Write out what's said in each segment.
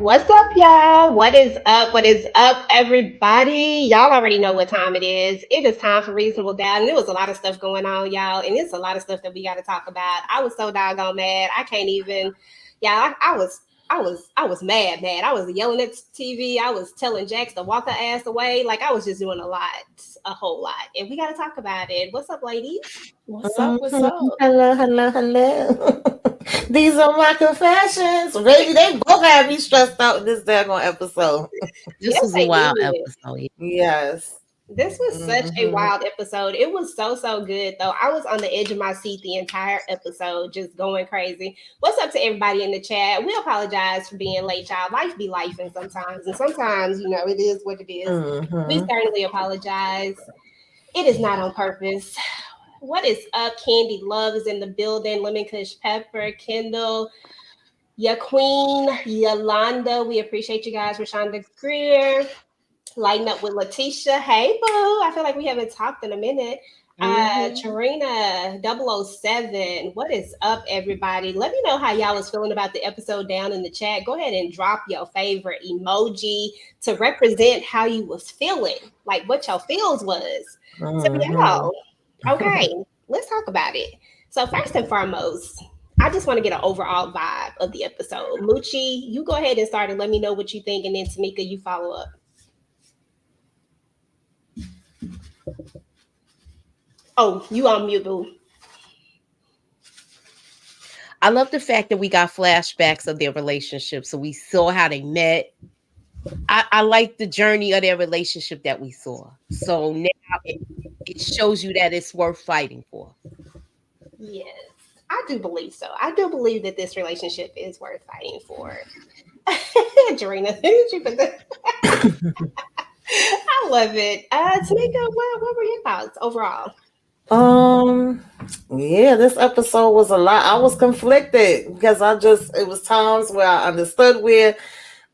What's up, y'all? What is up? What is up, everybody? Y'all already know what time it is. It is time for Reasonable Doubt, and there was a lot of stuff going on, y'all, and it's a lot of stuff that we got to talk about. I was so doggone mad. I can't even. Yeah, I was mad. I was yelling at the TV. I was telling Jax to walk her ass away. Like I was just doing a whole lot, and we got to talk about it. What's up, ladies? What's up? What's Mhm. up? Hello. These are my confessions. Baby, they both had me stressed out in this daggone episode. This Yes, was a they wild did. episode. Yeah. Yes. This was such a Hmm. wild episode. It was so good though. I was on the edge of my seat the entire episode, just going crazy. What's up to everybody in the chat? We apologize for being late, y'all. Life be life, and sometimes it is what it is. We Hmm. certainly apologize. It is not on purpose. What is up? Candy Love is in the building. Lemon Kush Pepper, Kendall, Ya Queen, Yolanda. We appreciate you guys. Rashonda Greer. Lighting up with Letitia. Hey, boo. I feel like we haven't talked in a minute. Mm-hmm. Tarina 007. What is up, everybody? Let me know how y'all was feeling about the episode down in the chat. Go ahead and drop your favorite emoji to represent how you was feeling, like what your feels was. So, Hmm. y'all, okay, let's talk about it. So, first and foremost, I just want to get an overall vibe of the episode. Moochie, you go ahead and start and let me know what you think, and then Tamika, you follow up. Oh, you on mute, boo. I love the fact that we got flashbacks of their relationship. So we saw how they met. I like the journey of their relationship that we saw. So now it shows you that it's worth fighting for. Yes, I do believe so. I do believe that this relationship is worth fighting for. Jarena, she put the- I love it. Tamika, what were your thoughts overall? Um, yeah, this episode was a lot. I was conflicted because it was times where I understood where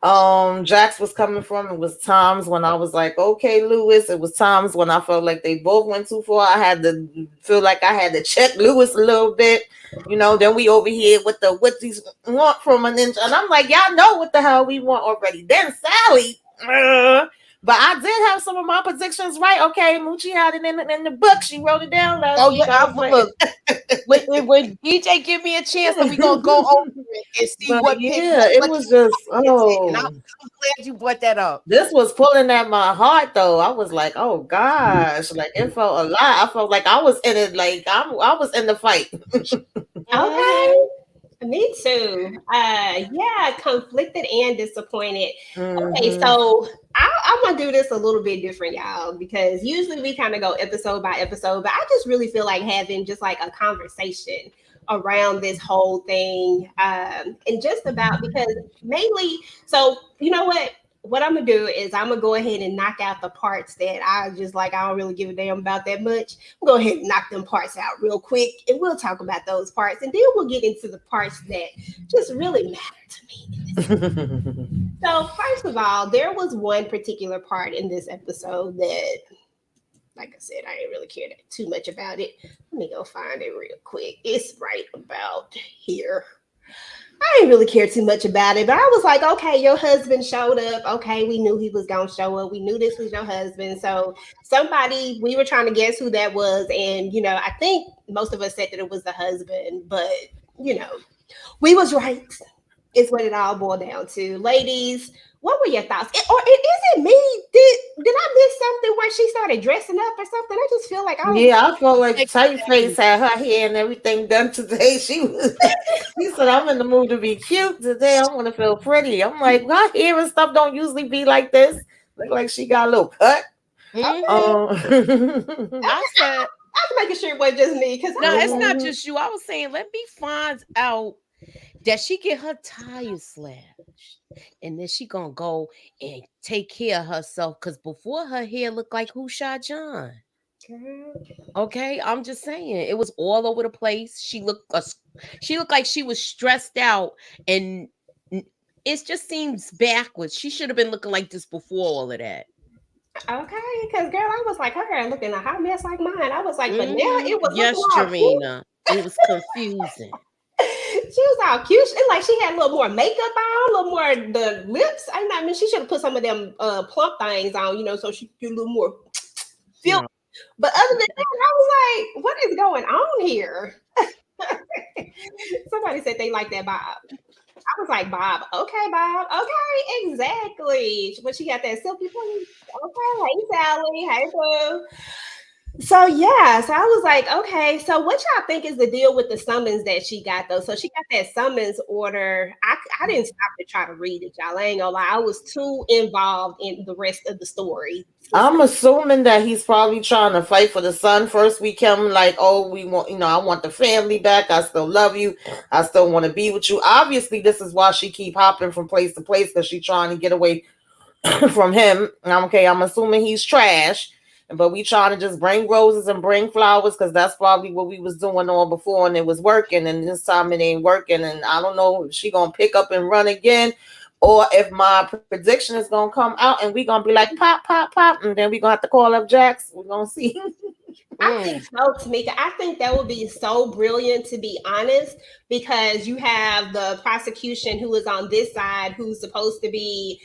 Jax was coming from. It was times when I was like, okay, Lewis. It was times when I felt like they both went too far. I had to feel like I had to check Lewis a little bit. Then we over here with the what these want from a ninja. And I'm like, y'all know what the hell we want already. Then Sally. But I did have some of my predictions right. Okay, Moochie had it in the book. She wrote it down last Oh week. yeah, I was like, look. When DJ give me a chance, then we gonna go over it and see but what pick yeah, it what was just gets it. And oh. I'm glad you brought that up. This was pulling at my heart though. I was like, oh gosh, like it felt a lot. I felt like I was in it, like I was in the fight. Okay, Mm-hmm. me too. Yeah, conflicted and disappointed. Okay, Hmm. so I'm gonna do this a little bit different, y'all, because usually we kind of go episode by episode, but I just really feel like having just like a conversation around this whole thing, and just about because mainly, so you know what. What I'm gonna do is I'm gonna go ahead and knock out the parts that I just like. I don't really give a damn about that much. Go ahead and knock them parts out real quick, and we'll talk about those parts, and then we'll get into the parts that just really matter to me in this. So, first of all, there was one particular part in this episode that, like I said, I didn't really care too much about it. Let me go find it real quick. It's right about here. I didn't really care too much about it, but I was like, okay, your husband showed up. Okay, we knew he was gonna show up. We knew this was your husband. So somebody, we were trying to guess who that was, and I think most of us said that it was the husband, but you know, we was right. Is what it all boiled down to. Ladies, what were your thoughts? Is it me? Did I miss something when she started dressing up or something? I just feel like I was. Yeah, I felt like Like, Face had her hair and everything done today. She said, I'm in the mood to be cute today. I'm gonna feel pretty. I'm like, my hair and stuff don't usually be like this. Look like she got a little cut. mm-hmm. Um, I said, I was making sure it wasn't just me because no, I was it's like, not mhm. just you. I was saying, let me find out that she get her tires slashed, and then she gonna go and take care of herself. Cause before her hair looked like who shot John. girl, Okay, I'm just saying it was all over the place. She looked like she was stressed out, and n- it just seems backwards. She should have been looking like this before all of that. okay, because girl, I was like, her hair looking a hot mess like mine. I was like, but now Hmm. it was looking Yes, all cute. Jarena, it was confusing. She was all cute. It like she had a little more makeup on, a little more the lips. I mean, she should have put some of them plump things on, so she could get a little more feel. No. But other than that, I was like, what is going on here? Somebody said they like that Bob. I was like, Bob, okay, Bob, okay, exactly. When she got that silky point, okay, hey Sally, hey boo. So yeah, so I was like, okay, so what y'all think is the deal with the summons that she got though? So she got that summons order. I didn't stop to try to read it, y'all. I ain't gonna lie, I was too involved in the rest of the story. I'm assuming that he's probably trying to fight for the son. First, we come like, oh, we want, I want the family back. I still love you. I still want to be with you. Obviously, this is why she keep hopping from place to place because she's trying to get away from him. Okay, I'm assuming he's trash. But we trying to just bring roses and bring flowers because that's probably what we was doing on before and it was working. And this time it ain't working. And I don't know if she gonna pick up and run again or if my prediction is gonna come out and we gonna be like pop, pop, pop, and then we gonna have to call up Jax. We're gonna see. I think so, Tamika. I think that would be so brilliant, to be honest, because you have the prosecution who is on this side, who's supposed to be,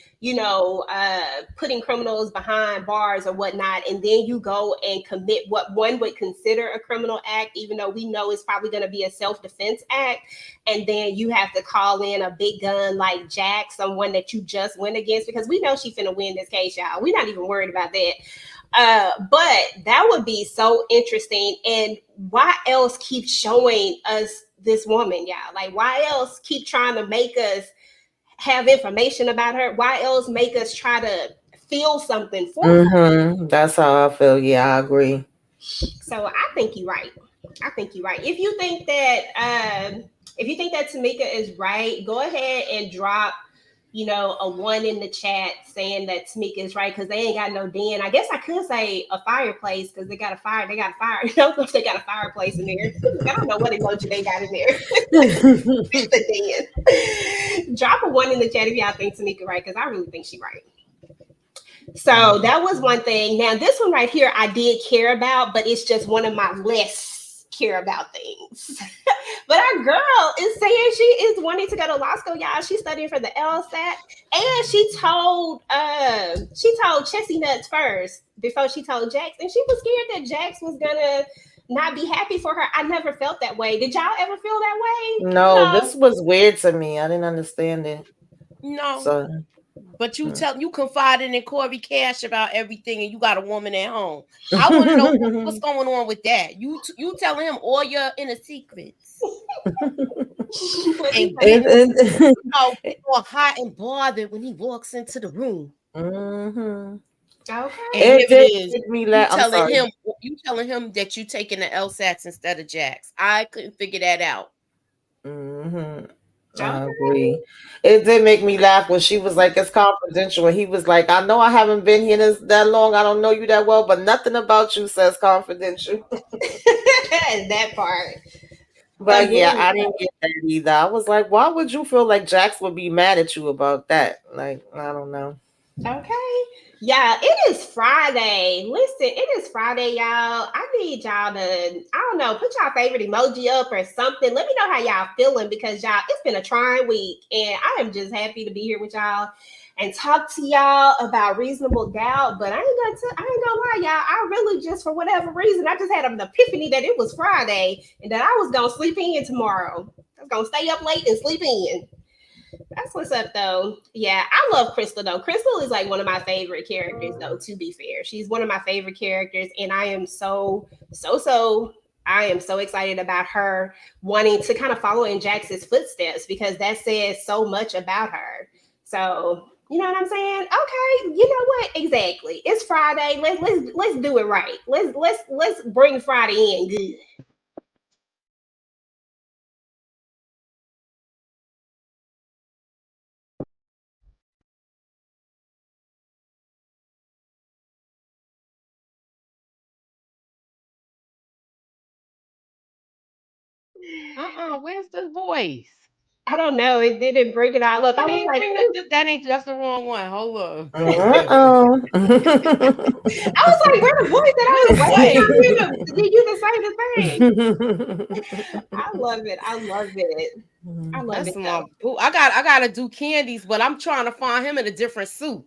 putting criminals behind bars or whatnot, and then you go and commit what one would consider a criminal act, even though we know it's probably going to be a self-defense act, and then you have to call in a big gun like Jack, someone that you just went against, because we know she's finna win this case, y'all. We're not even worried about that. But that would be so interesting. And why else keep showing us this woman, y'all? Like, why else keep trying to make us have information about her? Why else make us try to feel something for her? That's how I feel. Yeah, I agree. So I think you're right. I think you're right. If you think that Tamika is right, go ahead and drop a one in the chat saying that Tamika is right because they ain't got no den. I guess I could say a fireplace because they got a fire. They got a fire. I don't know if they got a fireplace in there. I don't know what emoji they got in there. The den. Drop a one in the chat if y'all think Tamika right because I really think she right. So that was one thing. Now this one right here, I did care about, but it's just one of my less care about things. But our girl is saying she is wanting to go to law school, y'all. She's studying for the LSAT, and she told Chessie Nuts first before she told Jax, and she was scared that Jax was gonna not be happy for her. I never felt that way. Did y'all ever feel that way? No, this was weird to me. I didn't understand it. No. So, but you confiding in Corey Cash about everything, and you got a woman at home. I want to know what's going on with that. You telling him all your inner secrets. and all hot and bothered when he walks into the room. Okay. And here it is. You telling him that you taking the LSATs instead of Jax. I couldn't figure that out. I agree. It did make me laugh when she was like, "It's confidential." And he was like, "I know I haven't been here that long. I don't know you that well, but nothing about you says confidential." That part. But yeah, I didn't get that either. I was like, why would you feel like Jax would be mad at you about that? Like, I don't know. Okay. Yeah, it is Friday. Listen, it is Friday, y'all. I need y'all to, I don't know, put y'all favorite emoji up or something. Let me know how y'all feeling because y'all, it's been a trying week and I am just happy to be here with y'all and talk to y'all about reasonable doubt. But I ain't gonna lie, y'all. I really just for whatever reason, I just had an epiphany that it was Friday and that I was gonna sleep in tomorrow. I was gonna stay up late and sleep in. That's what's up, though. Yeah, I love Crystal, though. Crystal is like one of my favorite characters, though, to be fair. She's one of my favorite characters, and I am I am so excited about her wanting to kind of follow in Jax's footsteps because that says so much about her. So, you know what I'm saying? Okay, you know what? Exactly. It's Friday. Let's do it right. Let's bring Friday in good. Where's the voice? I don't know. It didn't bring it out. Look, I was like, that's the wrong one. Hold on. Uh-oh. I was like, where the voice that I was waiting on you to you to say the thing. I love it. I love it. I love That's it my though. boo. I gotta do Candies, but I'm trying to find him in a different suit.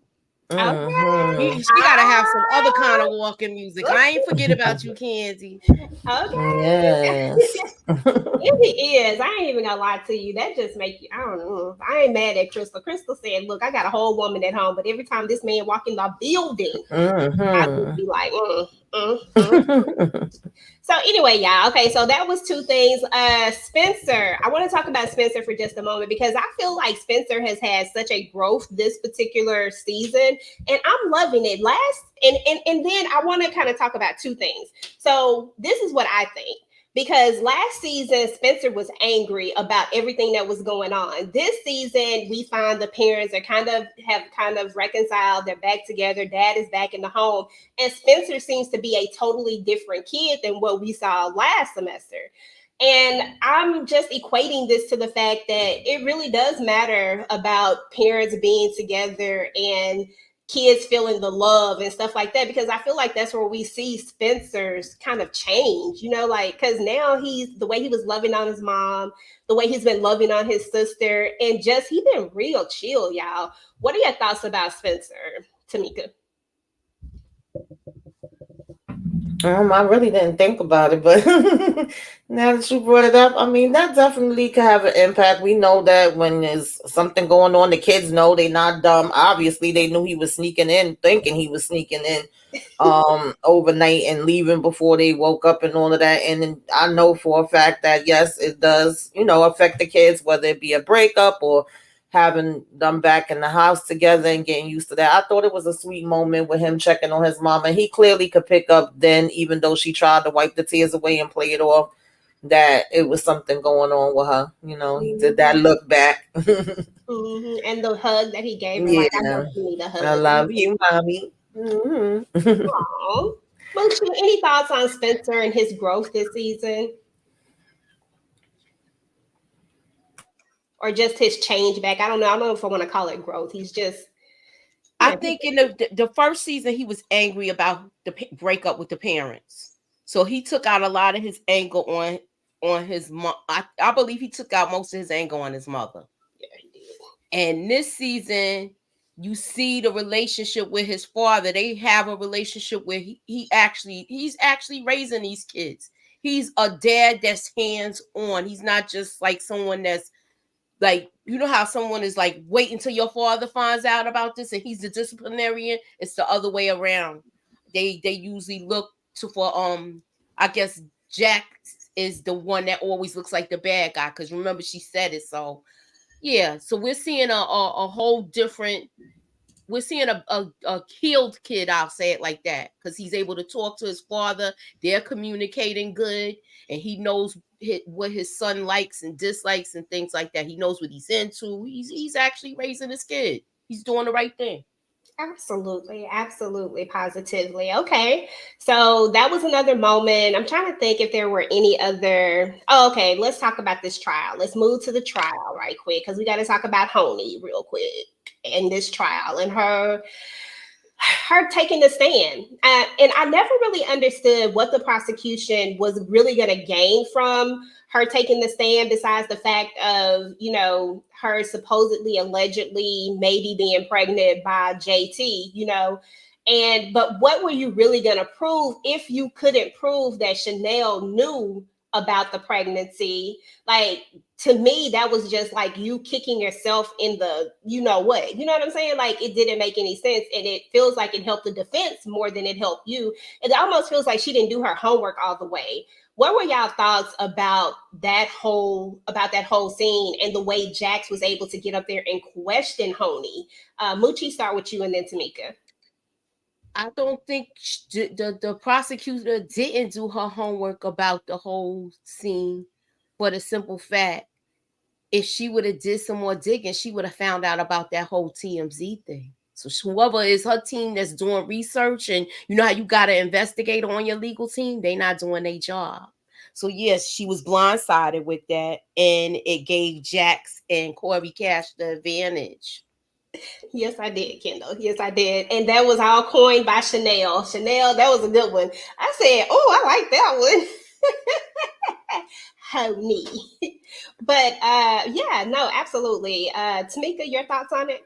Okay. She gotta have some other kind of walking music. I ain't forget about you, Candy. Okay. Yes. It is. I ain't even gonna lie to you. That just make you. I don't know. I ain't mad at Crystal. Crystal said, "Look, I got a whole woman at home, but every time this man walk in the building, I just be like, mm, mm. So anyway, y'all. Okay, so that was two things. Spencer. I want to talk about Spencer for just a moment because I feel like Spencer has had such a growth this particular season, and I'm loving it. And then I want to kind of talk about two things. So this is what I think. Because last season, Spencer was angry about everything that was going on. This season, we find the parents are kind of reconciled. They're back together. Dad is back in the home. And Spencer seems to be a totally different kid than what we saw last semester. And I'm just equating this to the fact that it really does matter about parents being together and kids feeling the love and stuff like that, because I feel like that's where we see Spencer's kind of change, like, because now he's the way he was loving on his mom, the way he's been loving on his sister, and just he been real chill, y'all. What are your thoughts about Spencer, Tamika? I really didn't think about it, but now that you brought it up, I mean, that definitely could have an impact. We know that when there's something going on, the kids know they're not dumb. Obviously, they knew he was sneaking in, thinking he was sneaking in overnight and leaving before they woke up and all of that. And I know for a fact that, yes, it does, affect the kids, whether it be a breakup or having them back in the house together and getting used to that. I thought it was a sweet moment with him checking on his mom, and he clearly could pick up then, even though she tried to wipe the tears away and play it off, that it was something going on with her. He did that look back. And the hug that he gave her, like, I Yeah, know you need a hug. I love you, mommy. Aww. Mochi, any thoughts on Spencer and his growth this season? Or just his change back? I don't know. I don't know if I want to call it growth. He's just. I think in the first season he was angry about the breakup with the parents, so he took out a lot of his anger on his mom. I believe he took out most of his anger on his mother. Yeah, he did. And this season, you see the relationship with his father. They have a relationship where he's actually raising these kids. He's a dad that's hands on. He's not just like someone that's like, how someone is like, wait until your father finds out about this and he's the disciplinarian. It's the other way around. They usually look for I guess Jack is the one that always looks like the bad guy, because remember she said it. So yeah, so we're seeing a whole different. We're seeing a healed kid, I'll say it like that, because he's able to talk to his father. They're communicating good, and he knows what his son likes and dislikes and things like that. He knows what he's into. He's actually raising his kid. He's doing the right thing. Absolutely, absolutely, positively. Okay, so that was another moment. I'm trying to think if there were any other. Oh, okay, let's talk about this trial. Let's move to the trial right quick, because we got to talk about Honey real quick in this trial and her taking the stand. And I never really understood what the prosecution was really going to gain from her taking the stand, besides the fact of, her supposedly, allegedly, maybe being pregnant by JT, but what were you really going to prove if you couldn't prove that Chanel knew about the pregnancy? Like, to me, that was just like you kicking yourself in the, what, you know what I'm saying? Like, it didn't make any sense. And it feels like it helped the defense more than it helped you. It almost feels like she didn't do her homework all the way. What were y'all thoughts about that whole scene and the way Jax was able to get up there and question Honey? Moochie, start with you and then Tamika. I don't think the prosecutor didn't do her homework about the whole scene, for the simple fact, if she would have did some more digging, she would have found out about that whole TMZ thing. So whoever is her team that's doing research, and you know how you got to investigate on your legal team, they not doing their job. So yes, she was blindsided with that, and it gave Jax and Corey Cash the advantage. Yes, I did, Kendall. Yes, I did. And that was all coined by Chanel. Chanel, that was a good one. I said, oh, I like that one. Honey. But yeah, no, absolutely. Tamika, your thoughts on it?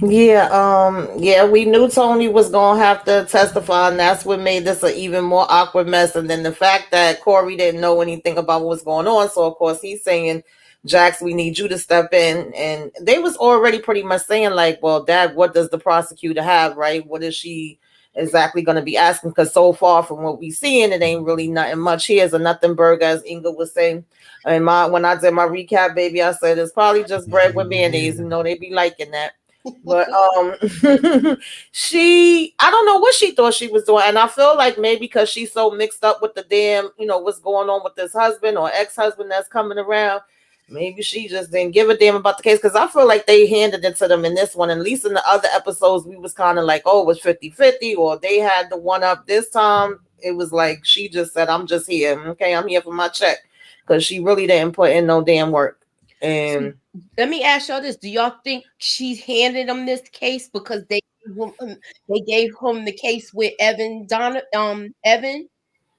Yeah, we knew Tony was gonna have to testify, and that's what made this an even more awkward mess. And then the fact that Corey didn't know anything about what was going on, so of course he's saying, "Jax, we need you to step in." And they was already pretty much saying like, "Well, Dad, what does the prosecutor have? Right? What is she exactly going to be asking?" Because so far from what we seeing, it ain't really nothing much here. So nothing burger, as Inga was saying. And when I did my recap, baby, I said it's probably just bread with mayonnaise. You know, they be liking that. But I don't know what she thought she was doing, and I feel like maybe because she's so mixed up with the damn, what's going on with this husband or ex-husband that's coming around, maybe she just didn't give a damn about the case. Because I feel like they handed it to them in this one. At least in the other episodes, we was kind of like, oh, it was 50-50, or they had the one up. This time it was like she just said, I'm just here. Okay, I'm here for my check, because she really didn't put in no damn work. And let me ask y'all this: do y'all think she's handed him this case because they gave him the case with Evan Evan?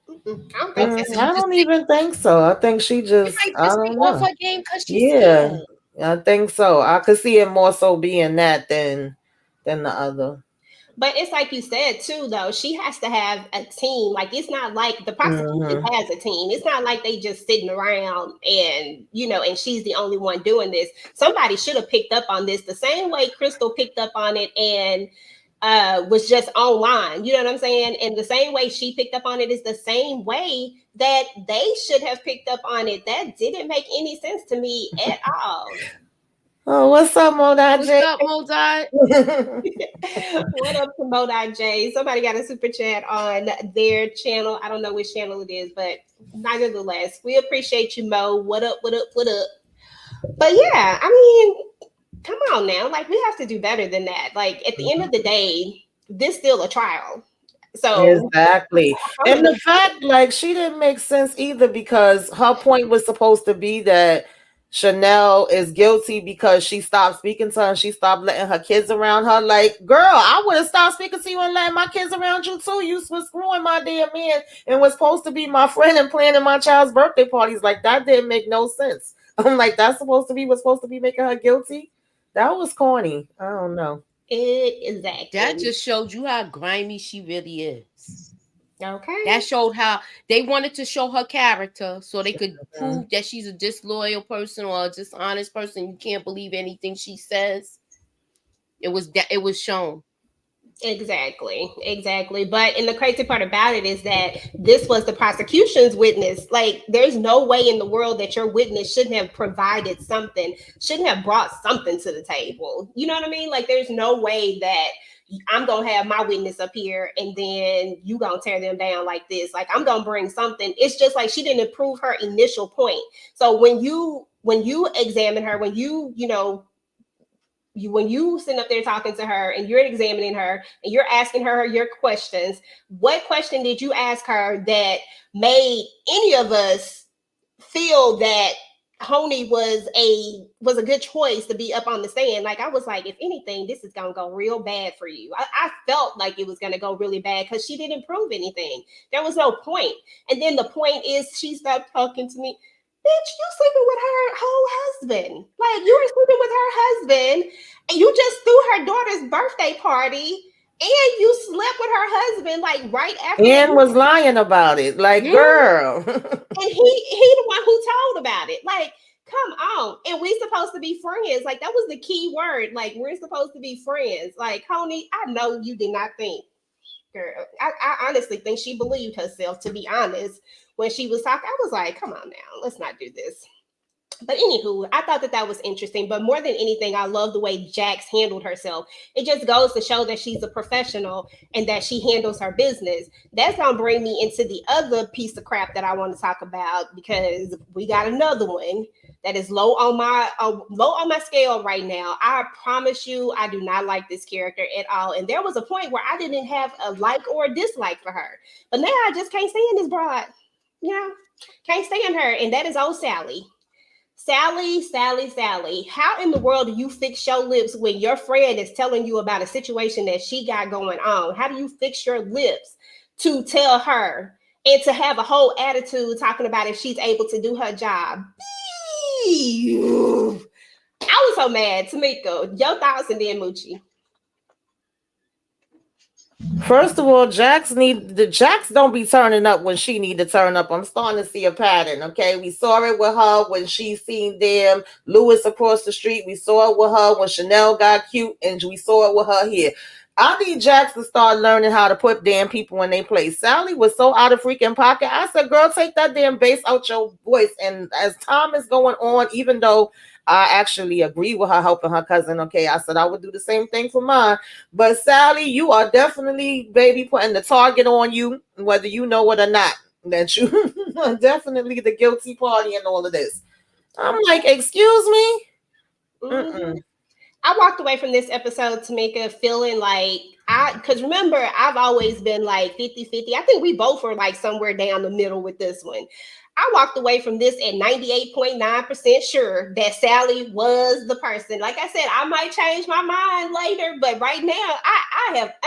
I don't think so. I don't even think so. I think she just, She might I just be don't off know. her game because she's Yeah, scared. I think so. I could see it more so being that than the other. But it's like you said too, though. She has to have a team. Like it's not like the prosecution Mm-hmm. has a team. It's not like they just sitting around and and she's the only one doing this. Somebody should have picked up on this the same way Crystal picked up on it and was just online. You know what I'm saying? And the same way she picked up on it is the same way that they should have picked up on it. That didn't make any sense to me at all. Oh, what's up, Modai What's J? up, Modai? What up to Modai J? Somebody got a super chat on their channel. I don't know which channel it is, but nevertheless, we appreciate you, Mo. What up, what up, what up? But yeah, I mean, come on now. Like, we have to do better than that. Like, at the end of the day, this still a trial. So, Exactly. And the fact, like, she didn't make sense either, because her point was supposed to be that Chanel is guilty because she stopped speaking to her and she stopped letting her kids around her. Like, girl, I would have stopped speaking to you and letting my kids around you too. You was screwing my damn man and was supposed to be my friend and planning my child's birthday parties. Like, that didn't make no sense. I'm like, that's supposed to be what's supposed to be making her guilty. That was corny. I don't know. exactly. That just showed you how grimy she really is. Okay. That showed how they wanted to show her character so they could prove that she's a disloyal person or a dishonest person. You can't believe anything she says. It was shown. Exactly. But and the crazy part about it is that this was the prosecution's witness. Like, there's no way in the world that your witness shouldn't have provided something, shouldn't have brought something to the table. You know what I mean? Like, there's no way that I'm gonna have my witness up here and then you gonna tear them down like this. Like, I'm gonna bring something. It's just like she didn't prove her initial point. So when you examine her, when when you sit up there talking to her and you're examining her and you're asking her your questions, what question did you ask her that made any of us feel that Honey was a good choice to be up on the stand? Like, I was like, if anything, this is gonna go real bad for you. I felt like it was gonna go really bad because she didn't prove anything. There was no point. And then the point is she stopped talking to me. Bitch, you sleeping with her whole husband. Like, you were sleeping with her husband and you just threw her daughter's birthday party and you slept with her husband like right after. And was lying about it. Like, girl. And he the one who told about it. Like, come on. And we supposed to be friends. Like, that was the key word. Like, we're supposed to be friends. Like, Honey, I know you did not think. Girl, I honestly think she believed herself, to be honest. When she was talking, I was like, come on now, let's not do this. But anywho, I thought that that was interesting. But more than anything, I love the way Jax handled herself. It just goes to show that she's a professional and that she handles her business. That's gonna bring me into the other piece of crap that I want to talk about, because we got another one that is low on my scale right now. I promise you, I do not like this character at all. And there was a point where I didn't have a like or a dislike for her, but now I just can't stand this broad. You know, can't stand her, and that is old Sally. Sally, how in the world do you fix your lips when your friend is telling you about a situation that she got going on? How do you fix your lips to tell her and to have a whole attitude talking about if she's able to do her job? I was so mad. Tamika, your thoughts, and then Moochie. First of all, Jax don't be turning up when she need to turn up. I'm starting to see a pattern. Okay, we saw it with her when she seen them Lewis across the street. We saw it with her when Chanel got cute, and we saw it with her here. I need Jax to start learning how to put damn people in their place. Sally was so out of freaking pocket. I said, girl, take that damn bass out your voice. And as time is going on, even though I actually agree with her helping her cousin, okay, I said I would do the same thing for mine. But Sally, you are definitely, baby, putting the target on you, whether you know it or not, that you are definitely the guilty party in all of this. I'm like, excuse me? Mm-hmm. I walked away from this episode, Tamika, feeling like because remember, I've always been like 50-50. I think we both were like somewhere down the middle with this one. I walked away from this at 98.9% sure that Sally was the person. Like I said, I might change my mind later, but right now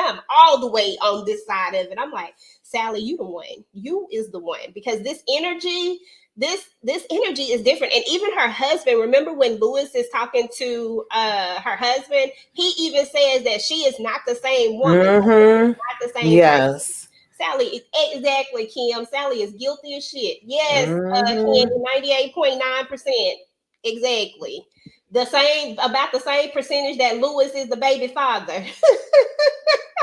I'm all the way on this side of it. I'm like, Sally, you the one. You is the one, because this energy is different. And even her husband, remember when Lewis is talking to her husband, he even says that she is not the same woman, not the same person. Sally, exactly, Kim. Sally is guilty as shit. Yes, Candy, 98.9%. Exactly. About the same percentage that Lewis is the baby father.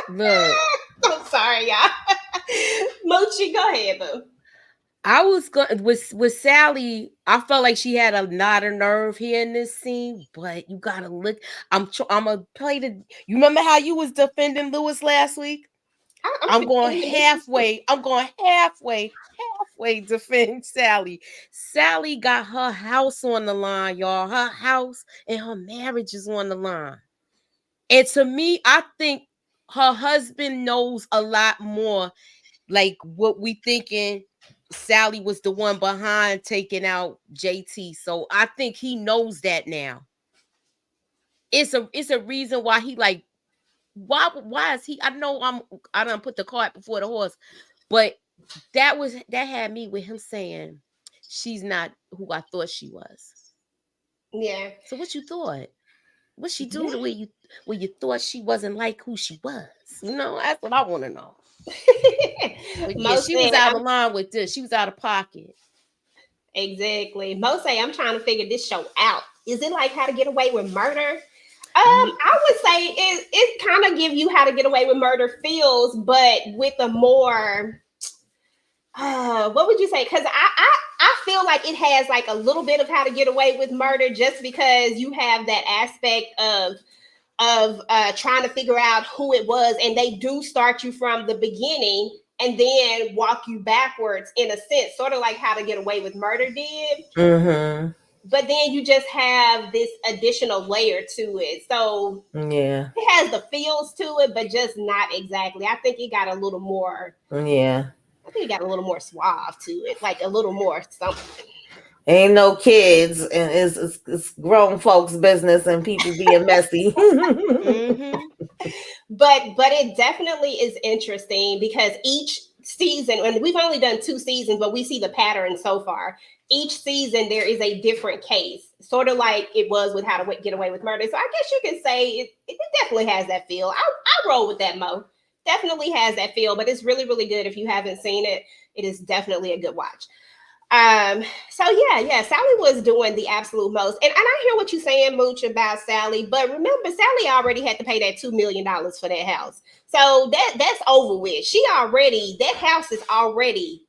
Look, I'm sorry, y'all. Mochi, go ahead, boo. I was going with Sally. I felt like she had a lot of nerve here in this scene, but you gotta look. I'm gonna play the. You remember how you was defending Lewis last week? I'm going halfway. I'm going halfway defend Sally. Sally got her house on the line, y'all. Her house and her marriage is on the line. And to me, I think her husband knows a lot more. Like what we thinking. Sally was the one behind taking out JT. So I think he knows that now. It's a reason why he like why is he, I know I done put the cart before the horse, but that had me with him saying she's not who I thought she was. Yeah. So what you thought? What she do the way you thought she wasn't like who she was? You know, that's what I want to know. But yeah, she was out of line with this. She was out of pocket. Exactly. Mo say, I'm trying to figure this show out. Is it like How to Get Away with Murder? I would say it kind of give you How to Get Away with Murder feels, but with a more what would you say? Because I feel like it has like a little bit of How to Get Away with Murder, just because you have that aspect of trying to figure out who it was, and they do start you from the beginning and then walk you backwards in a sense, sort of like How to Get Away with Murder did. But then you just have this additional layer to it. So yeah, it has the feels to it, but just not exactly. I think it got a little more. Yeah. I think it got a little more suave to it, like a little more something. Ain't no kids, and it's grown folks' business and people being messy. But it definitely is interesting, because each season, and we've only done 2 seasons, but we see the pattern so far. Each season there is a different case, sort of like it was with How to Get Away with Murder. So I guess you can say it definitely has that feel. I roll with that, Mo. Definitely has that feel, but it's really, really good. If you haven't seen it, it is definitely a good watch. So yeah, Sally was doing the absolute most. And I hear what you're saying, Mooch, about Sally, but remember, Sally already had to pay that $2 million for that house. So that's over with. That house is already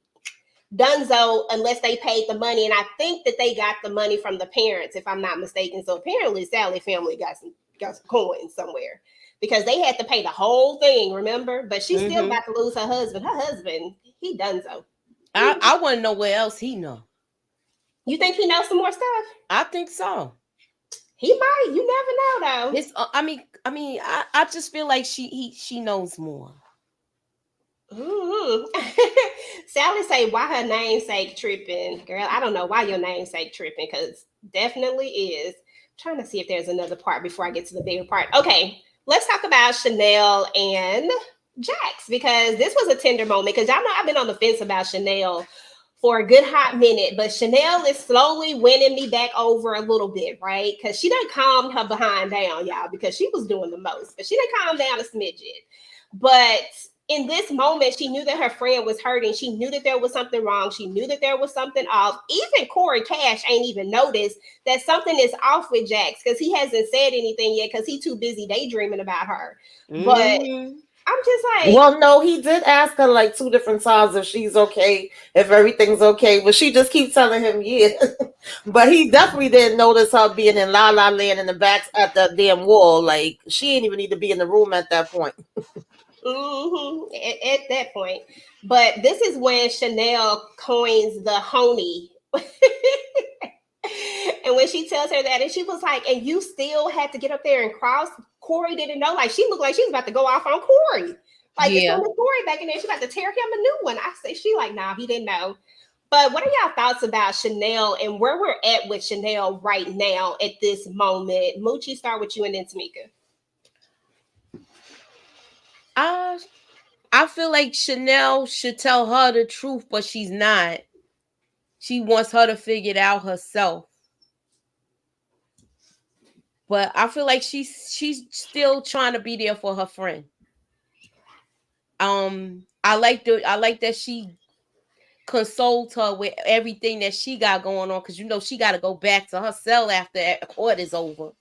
Dunzo unless they paid the money. And I think that they got the money from the parents, if I'm not mistaken. So apparently Sally family got some coins somewhere because they had to pay the whole thing, remember? But she's still about to lose her husband. Her husband, he Dunzo. I want to know where else he know. You think he knows some more stuff? I think so. He might. You never know, though. It's. I just feel like she knows more. Mm-hmm. Sally say, why her namesake tripping? Girl, I don't know why your namesake tripping, because definitely is. I'm trying to see if there's another part before I get to the bigger part. Okay, let's talk about Chanel and Jax, because this was a tender moment, because y'all know I've been on the fence about Chanel for a good hot minute, but Chanel is slowly winning me back over a little bit, right? Because she done calmed her behind down, y'all, because she was doing the most, but she done calmed down a smidgen. But in this moment, she knew that her friend was hurting. She knew that there was something wrong. She knew that there was something off. Even Corey Cash ain't even noticed that something is off with Jax, because he hasn't said anything yet because he's too busy daydreaming about her. But I'm just like, well, no, he did ask her like 2 different times if she's okay, if everything's okay, but she just keeps telling him yeah. But he definitely didn't notice her being in La La Land in the back at the damn wall. Like, she didn't even need to be in the room at that point. at that point. But this is when Chanel coins the honey. And when she tells her that, and she was like, and you still had to get up there and cross. Corey didn't know. Like, she looked like she was about to go off on Corey. Like, yeah. As soon as Corey back in there, she about to tear him a new one. I say, she like, nah, he didn't know. But what are y'all thoughts about Chanel and where we're at with Chanel right now at this moment? Moochie, start with you and then Tamika. I feel like Chanel should tell her the truth, but she's not. She wants her to figure it out herself. But I feel like she's still trying to be there for her friend. I like that she consoled her with everything that she got going on, because she got to go back to her cell after court is over.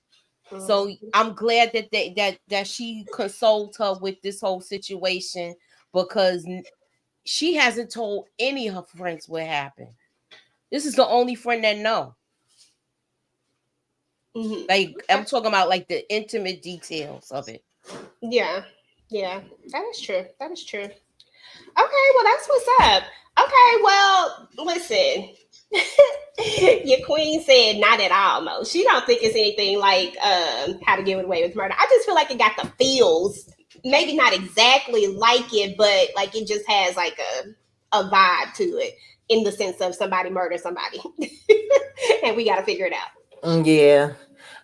So I'm glad that she consoled her with this whole situation, because she hasn't told any of her friends what happened. This is the only friend that know. Like, I'm talking about like the intimate details of it. Yeah, that is true. Okay, well, that's what's up. Okay, well, listen. Your queen said not at all, Mo. She don't think it's anything like How to Get Away with Murder. I just feel like it got the feels, maybe not exactly like it, but like it just has like a vibe to it, in the sense of somebody murdered somebody. And we got to figure it out. Yeah.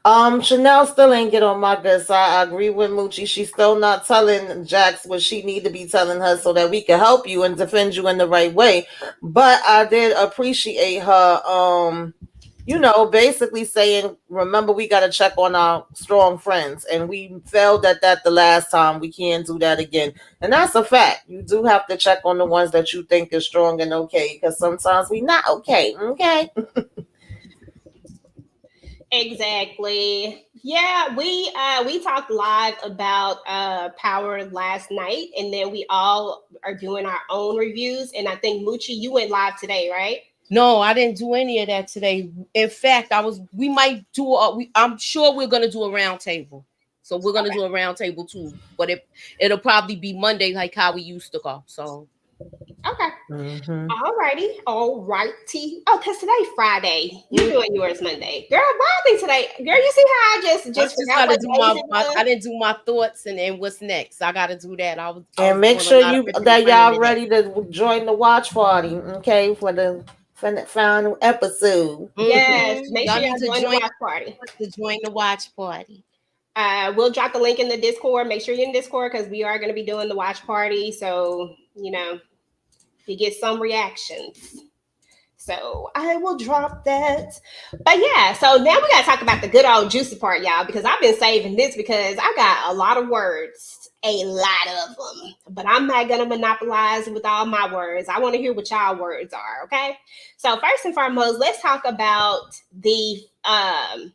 Chanel still ain't get on my good side. I agree with Moochie. She's still not telling Jax what she need to be telling her so that we can help you and defend you in the right way. But I did appreciate her, basically saying, remember, we got to check on our strong friends. And we failed at that the last time. We can't do that again. And that's a fact. You do have to check on the ones that you think is strong and okay, because sometimes we not okay. Okay. Exactly. Yeah, we talked live about Power last night, and then we all are doing our own reviews. And I think Moochie, you went live today, right? No, I didn't do any of that today. In fact, we might do I'm sure we're gonna do a round table. So we're gonna do a round table too, but it'll probably be Monday, like how we used to go. So okay. Alrighty. Oh, because today's Friday. You're doing yours Monday. Girl, why I think today? Girl, you see how I just forgot gotta do I didn't do my thoughts and then what's next. I gotta do that. And make sure that y'all ready to join the watch party, okay, for the final episode. Yes, make sure y'all join the watch party. To join the watch party. We'll drop the link in the Discord. Make sure you're in Discord, because we are going to be doing the watch party. So, you get some reactions. So I will drop that. But yeah, so now we got to talk about the good old juicy part, y'all, because I've been saving this because I got a lot of words, a lot of them. But I'm not going to monopolize with all my words. I want to hear what y'all words are, okay? So first and foremost, let's talk about we don't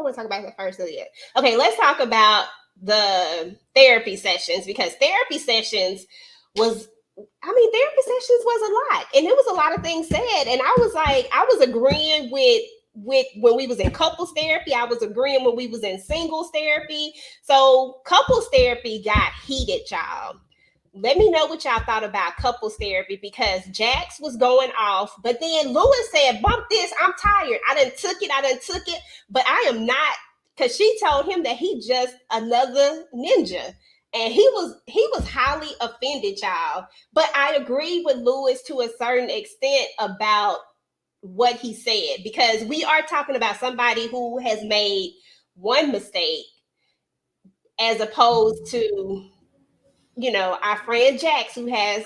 want to talk about that first yet. Okay, let's talk about the therapy sessions, because therapy sessions was I mean, therapy sessions was a lot, and it was a lot of things said, and I was like, I was agreeing with when we was in couples therapy. I was agreeing when we was in singles therapy. So couples therapy got heated, y'all. Let me know what y'all thought about couples therapy because Jax was going off, but then Lewis said, "Bump this. I'm tired. I done took it. I done took it, but I am not." Because she told him that he just another ninja, and he was highly offended, y'all. But I agree with Lewis to a certain extent about what he said because we are talking about somebody who has made one mistake as opposed to our friend Jax, who has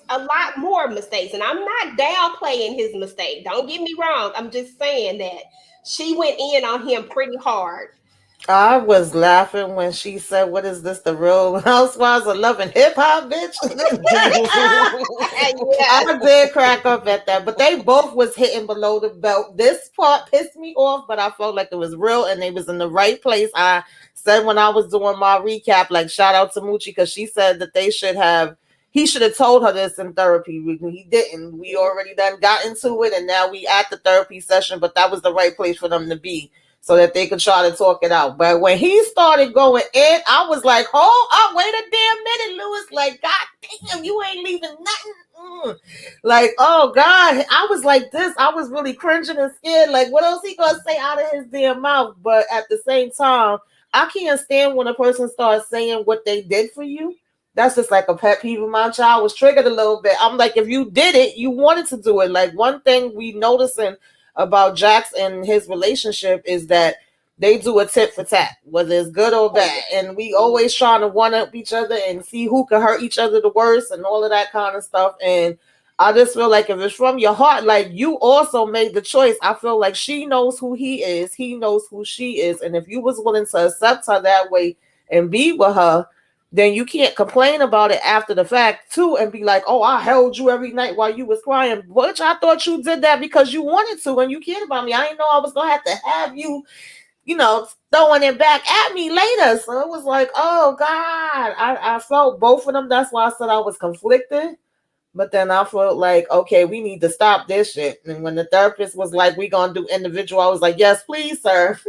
a lot more mistakes. And I'm not downplaying his mistake. Don't get me wrong. I'm just saying that she went in on him pretty hard. I was laughing when she said, "What is this? The Real Housewives of Love and Hip Hop, bitch." Yeah. I did crack up at that, but they both was hitting below the belt. This part pissed me off, but I felt like it was real and they was in the right place. I said when I was doing my recap, like shout out to Moochie because she said that he should have told her this in therapy. He didn't. We already done got into it, and now we at the therapy session. But that was the right place for them to be, so that they could try to talk it out. But when he started going in, I was like, "Hold up, wait a damn minute, Lewis! Like, God damn, you ain't leaving nothing." Like, oh God, I was like this. I was really cringing and scared. Like, what else he gonna say out of his damn mouth? But at the same time, I can't stand when a person starts saying what they did for you. That's just like a pet peeve of mine. Child was triggered a little bit. I'm like, if you did it, you wanted to do it. Like one thing we noticing about Jax and his relationship is that they do a tit for tat, whether it's good or bad. And we always trying to one up each other and see who can hurt each other the worst and all of that kind of stuff. And I just feel like if it's from your heart, like you also made the choice. I feel like she knows who he is. He knows who she is. And if you was willing to accept her that way and be with her, then you can't complain about it after the fact too and be like, "Oh, I held you every night while you was crying." Which I thought you did that because you wanted to and you cared about me. I didn't know I was gonna have to have you, throwing it back at me later. So it was like, oh God, I felt both of them. That's why I said I was conflicted. But then I felt like, okay, we need to stop this shit. And when the therapist was like, "We gonna do individual," I was like, "Yes, please, sir."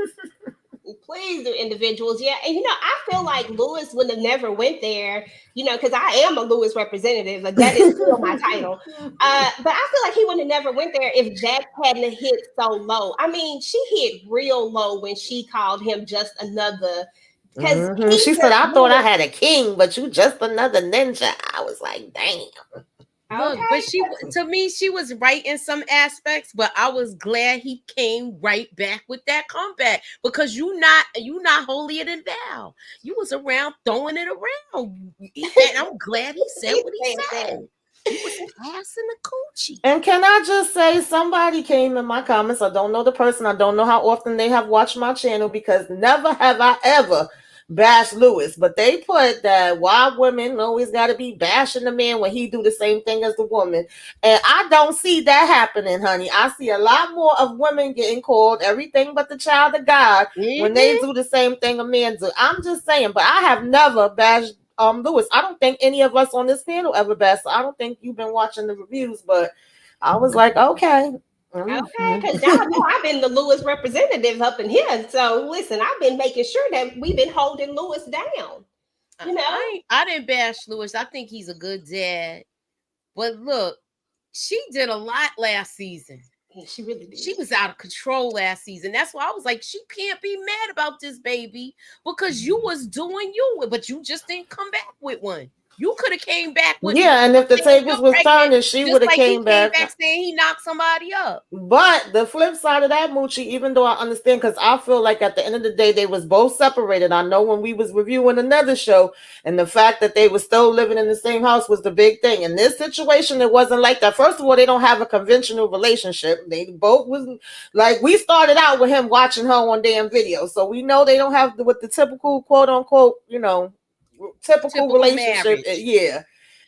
Please do individuals. Yeah. And I feel like Lewis would have never went there, because I am a Lewis representative. Like that is still my title. But I feel like he would have never went there if Jack hadn't hit so low. I mean, she hit real low when she called him just another. Because She said, "I thought I had a king, but you just another ninja." I was like, damn. Look, but to me, she was right in some aspects, but I was glad he came right back with that comeback because you not holier than thou. You was around throwing it around, and I'm glad he said what he said. He was passing the coochie. And can I just say, somebody came in my comments. I don't know the person. I don't know how often they have watched my channel because never have I ever bash Lewis, but they put that why women always got to be bashing the man when he do the same thing as the woman, and I don't see that happening, honey. I see a lot more of women getting called everything but the child of God when they do the same thing a man do. I'm just saying, but I have never bashed Lewis. I don't think any of us on this panel ever bashed. So I don't think you've been watching the reviews, but I was like, okay. Okay, because y'all know I've been the Lewis representative up in here. So listen, I've been making sure that we've been holding Lewis down. I didn't bash Lewis. I think he's a good dad. But look, she did a lot last season. Yeah, she really did. She was out of control last season. That's why I was like, she can't be mad about this baby because you was doing you, but you just didn't come back with one. You could have came back with and if the tables was turning, she would have came back saying he knocked somebody up. But the flip side of that, Moochie, even though I understand, because I feel like at the end of the day, they was both separated. I know when we was reviewing another show, and the fact that they were still living in the same house was the big thing. In this situation, it wasn't like that. First of all, they don't have a conventional relationship. They both was like, we started out with him watching her on damn video. So we know they don't have with the typical quote unquote, typical relationship. Marriage. Yeah.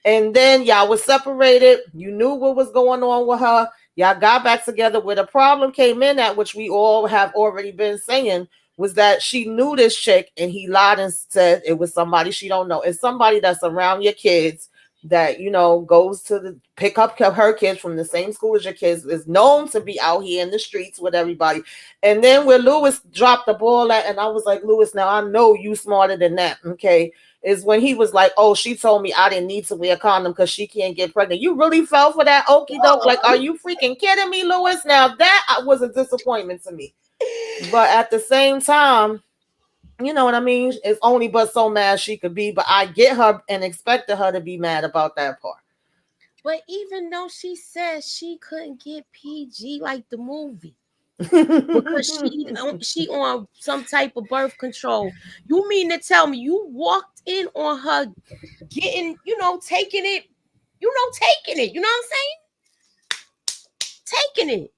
And then y'all was separated. You knew what was going on with her. Y'all got back together. Where the problem came in at, which we all have already been saying, was that she knew this chick and he lied and said it was somebody she don't know. It's somebody that's around your kids. that, you know, goes to the pick up her kids from the same school as your kids, is known to be out here in the streets with everybody. And then where Lewis dropped the ball at, and I was like, Lewis, now I know you smarter than that, okay? Is when he was like, oh, she told me I didn't need to wear a condom because she can't get pregnant. You really fell for that okie doke? Like, are you freaking kidding me, Lewis? Now that was a disappointment to me. But at the same time, you know what I mean? It's only but so mad she could be, but I get her and expected her to be mad about that part. But even though she said she couldn't get PG like the movie because she on some type of birth control, you mean to tell me you walked in on her getting, you know, taking it, you know what I'm saying? Taking it.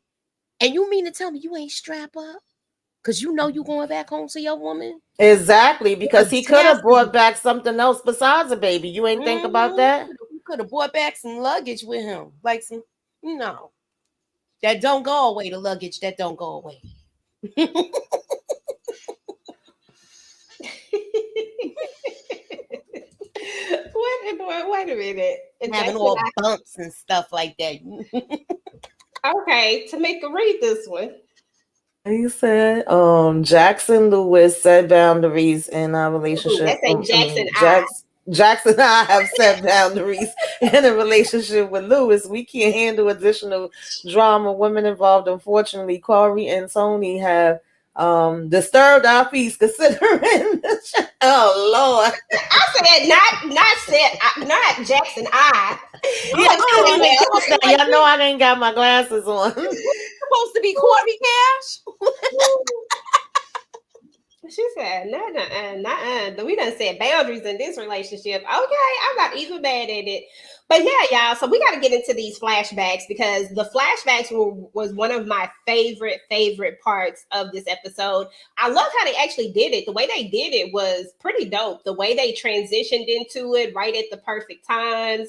And you mean to tell me you ain't strap up? Because you know you going back home to your woman? Exactly, because he could have brought back something else besides a baby. You ain't think about that? You could have brought back some luggage with him. Like some, you know, that don't go away, the luggage that don't go away. Wait a minute. Having all bumps and stuff like that. Okay, Tamika, read this one. He said, Jackson Lewis set boundaries in our relationship. Jackson and I have set boundaries in a relationship with Lewis. We can't handle additional drama. Women involved, unfortunately, Corey and Tony have disturbed our peace. Considering, oh Lord, I said not Jackson. Y'all know I ain't got my glasses on. Supposed to be Corey Cash. She said, no. We done set boundaries in this relationship. Okay, I'm not even mad at it. But yeah, y'all, so we got to get into these flashbacks because the flashbacks was one of my favorite parts of this episode. I love how they actually did it. The way they did it was pretty dope. The way they transitioned into it right at the perfect times.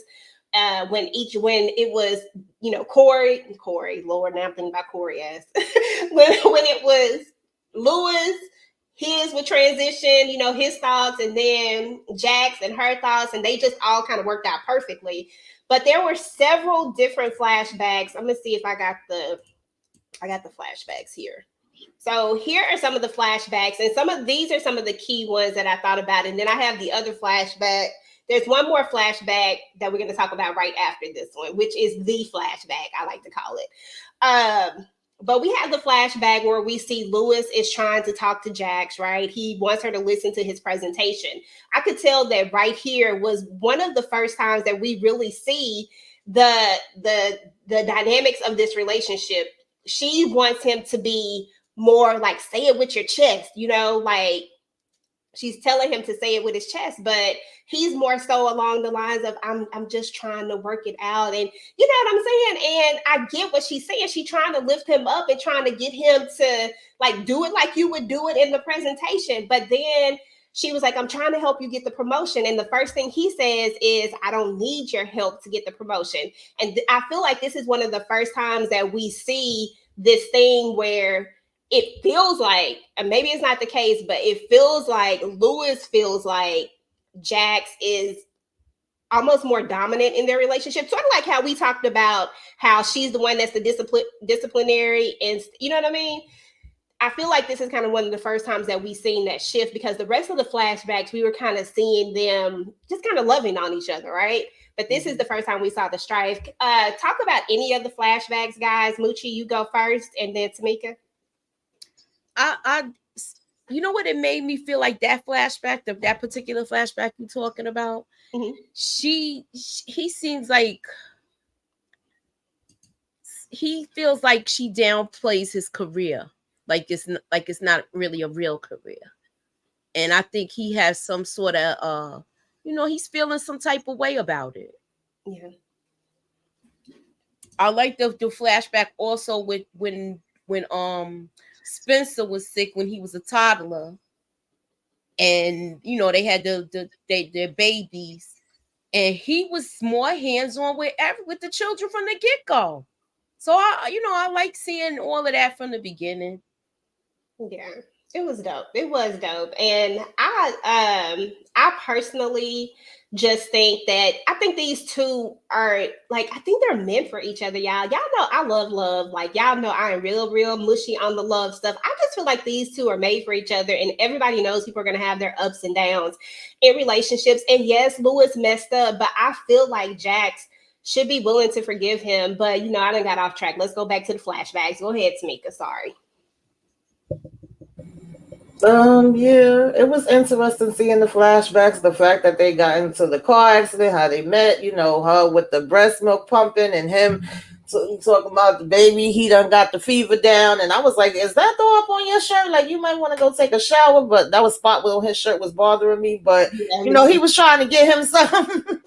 When it was, you know, Corey, Lord, now I'm thinking about Corey ass. when it was Lewis, his would transition, you know, his thoughts, and then Jax and her thoughts, and they just all kind of worked out perfectly. But there were several different flashbacks. I'm gonna see if I got the flashbacks here. So here are some of the flashbacks, and these are some of the key ones that I thought about, and then I have the other flashback. There's one more flashback that we're going to talk about right after this one, which is the flashback, I like to call it. But we have the flashback where we see Lewis is trying to talk to Jax, right? He wants her to listen to his presentation. I could tell that right here was one of the first times that we really see the dynamics of this relationship. She wants him to be more like, say it with your chest, you know, like she's telling him to say it with his chest, but he's more so along the lines of, I'm just trying to work it out. And you know what I'm saying? And I get what she's saying. She's trying to lift him up and trying to get him to like do it like you would do it in the presentation. But then she was like, I'm trying to help you get the promotion. And the first thing he says is, I don't need your help to get the promotion. And I feel like this is one of the first times that we see this thing where it feels like, and maybe it's not the case, but it feels like Lewis feels like Jax is almost more dominant in their relationship. Sort of like how we talked about how she's the one that's the disciplinary, and you know what I mean? I feel like this is kind of one of the first times that we've seen that shift, because the rest of the flashbacks, we were kind of seeing them just kind of loving on each other, right? But this is the first time we saw the strife. Talk about any of the flashbacks, guys. Moochie, you go first, and then Tamika. You know what it made me feel like, that flashback, that particular flashback you're talking about? Mm-hmm. He seems like he feels like she downplays his career, like it's not really a real career. And I think he has some sort of he's feeling some type of way about it. Yeah. I like the flashback also with when Spencer was sick when he was a toddler, and they had their babies, and he was more hands-on with the children from the get-go. So I like seeing all of that from the beginning. Yeah. It was dope. It was dope. And I personally just think that I think these two are like I think they're meant for each other, y'all. Y'all know I love love. Like y'all know I am real mushy on the love stuff. I just feel like these two are made for each other, and everybody knows people are gonna have their ups and downs in relationships. And yes, Lewis messed up, but I feel like Jax should be willing to forgive him. But I done got off track. Let's go back to the flashbacks. Go ahead, Tamika. Sorry. Yeah, it was interesting seeing the flashbacks, the fact that they got into the car accident, how they met, her with the breast milk pumping and him talking about the baby, he done got the fever down. And I was like, is that throw up on your shirt? Like, you might want to go take a shower, but that was spot where his shirt was bothering me. But, he was trying to get him some.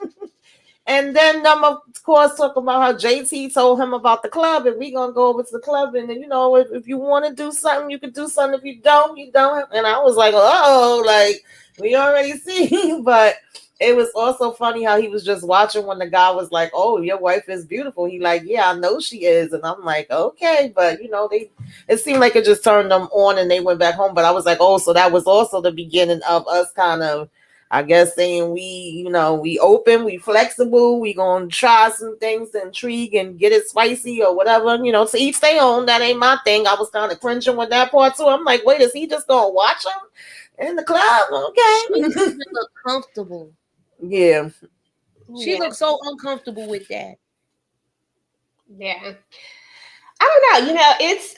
And then, of course, talking about how JT told him about the club, and we gonna go over to the club, and then if you want to do something, you can do something. If you don't, you don't. And I was like, oh, like we already see. But it was also funny how he was just watching when the guy was like, "Oh, your wife is beautiful." He like, "Yeah, I know she is," and I'm like, "Okay," but it seemed like it just turned them on, and they went back home. But I was like, "Oh, so that was also the beginning of us kind of." I guess saying we open, we flexible, we gonna try some things to intrigue and get it spicy or whatever, to each their own. That ain't my thing. I was kind of cringing with that part too. I'm like, wait, is he just gonna watch him in the club? Okay. She doesn't look comfortable. Yeah. She looks so uncomfortable with that. Yeah. I don't know. It's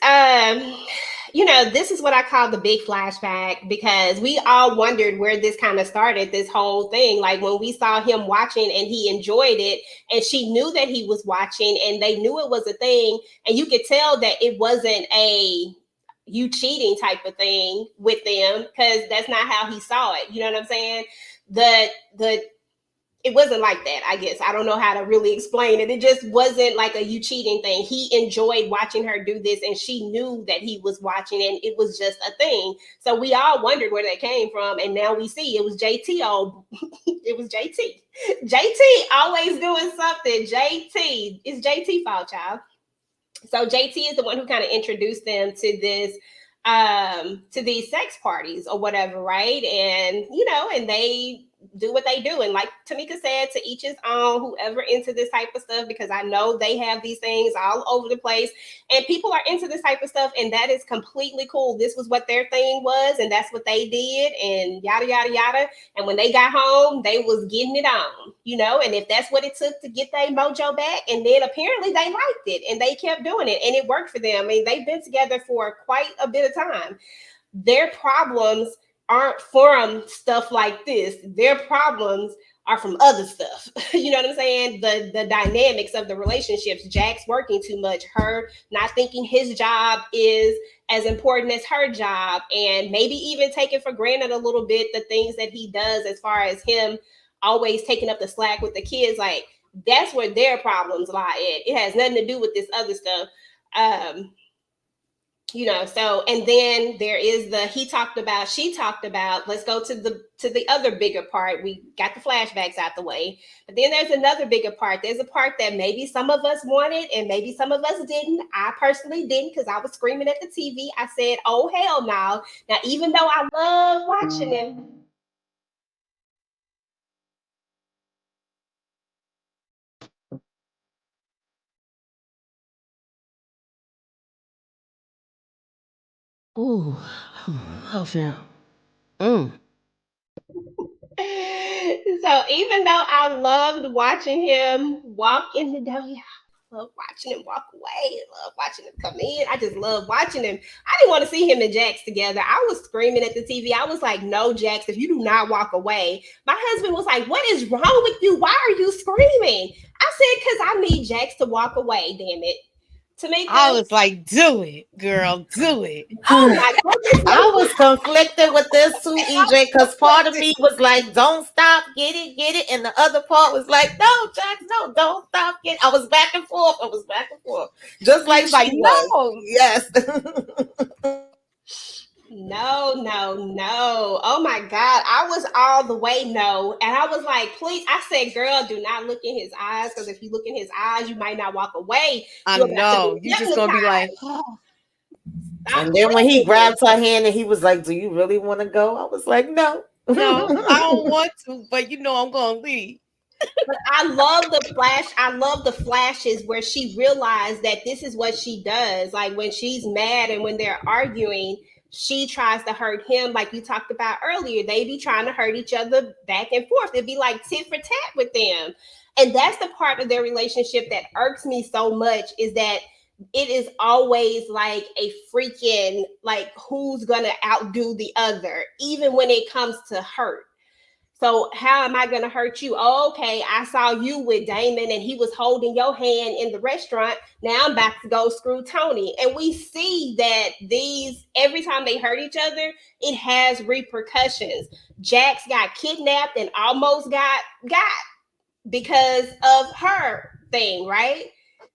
this is what I call the big flashback because we all wondered where this kind of started, this whole thing. Like when we saw him watching and he enjoyed it, and she knew that he was watching, and they knew it was a thing, and you could tell that it wasn't a you cheating type of thing with them because that's not how he saw it. You know what I'm saying? The it wasn't like that, I guess. I don't know how to really explain it. It just wasn't like a you cheating thing. He enjoyed watching her do this, and she knew that he was watching, and it was just a thing. So we all wondered where that came from, and now we see it was JT. It was JT. JT always doing something. JT. It's JT fault, child. So JT is the one who kind of introduced them to this to these sex parties or whatever, right? And and they do what they do. And like Tamika said, to each his own, whoever into this type of stuff, because I know they have these things all over the place and people are into this type of stuff. And that is completely cool. This was what their thing was. And that's what they did and yada, yada, yada. And when they got home, they was getting it on, and if that's what it took to get their mojo back. And then apparently they liked it and they kept doing it and it worked for them. I mean, they've been together for quite a bit of time. Their problems aren't from stuff like this. Their problems are from other stuff. You know what I'm saying? The dynamics of the relationships. Jack's working too much. Her not thinking his job is as important as her job. And maybe even taking for granted a little bit the things that he does as far as him always taking up the slack with the kids. Like, that's where their problems lie at. It has nothing to do with this other stuff. So, and then there is she talked about, let's go to the other bigger part. We got the flashbacks out the way, but then there's another bigger part. There's a part that maybe some of us wanted and maybe some of us didn't. I personally didn't because I was screaming at the TV. I said, oh, hell no. Now, even though I love watching him, Ooh, oh, fam. Mm. So even though I loved watching him walk in the door, I love watching him walk away. I love watching him come in. I just love watching him. I didn't want to see him and Jax together. I was screaming at the TV. I was like, no, Jax, if you do not walk away. My husband was like, what is wrong with you? Why are you screaming? I said, because I need Jax to walk away, damn it. Tamika, I was like, do it, girl, do it. Oh my goodness. I was conflicted with this too, EJ, because part of me was like, don't stop, get it. And the other part was like, no, Jax, no, don't stop, get it. I was back and forth. Just like she like, was. no. Yes. No. Oh my God. I was all the way no. And I was like, please. I said, girl, do not look in his eyes. Because if you look in his eyes, you might not walk away. I know. You're just going to be like, oh. And then when he grabbed her hand and he was like, "Do you really want to go?" I was like, "No, no, I don't want to, but I'm gonna leave. But I love the flash. I love the flashes where she realized that this is what she does. Like when she's mad and when they're arguing, she tries to hurt him. Like you talked about earlier, they be trying to hurt each other back and forth. It'd be like tit for tat with them. And that's the part of their relationship that irks me so much is that it is always like a freaking like who's gonna outdo the other, even when it comes to hurt. So how am I going to hurt you? Oh, okay, I saw you with Damon and he was holding your hand in the restaurant. Now I'm about to go screw Tony. And we see that these every time they hurt each other, it has repercussions. Jax got kidnapped and almost got because of her thing, right?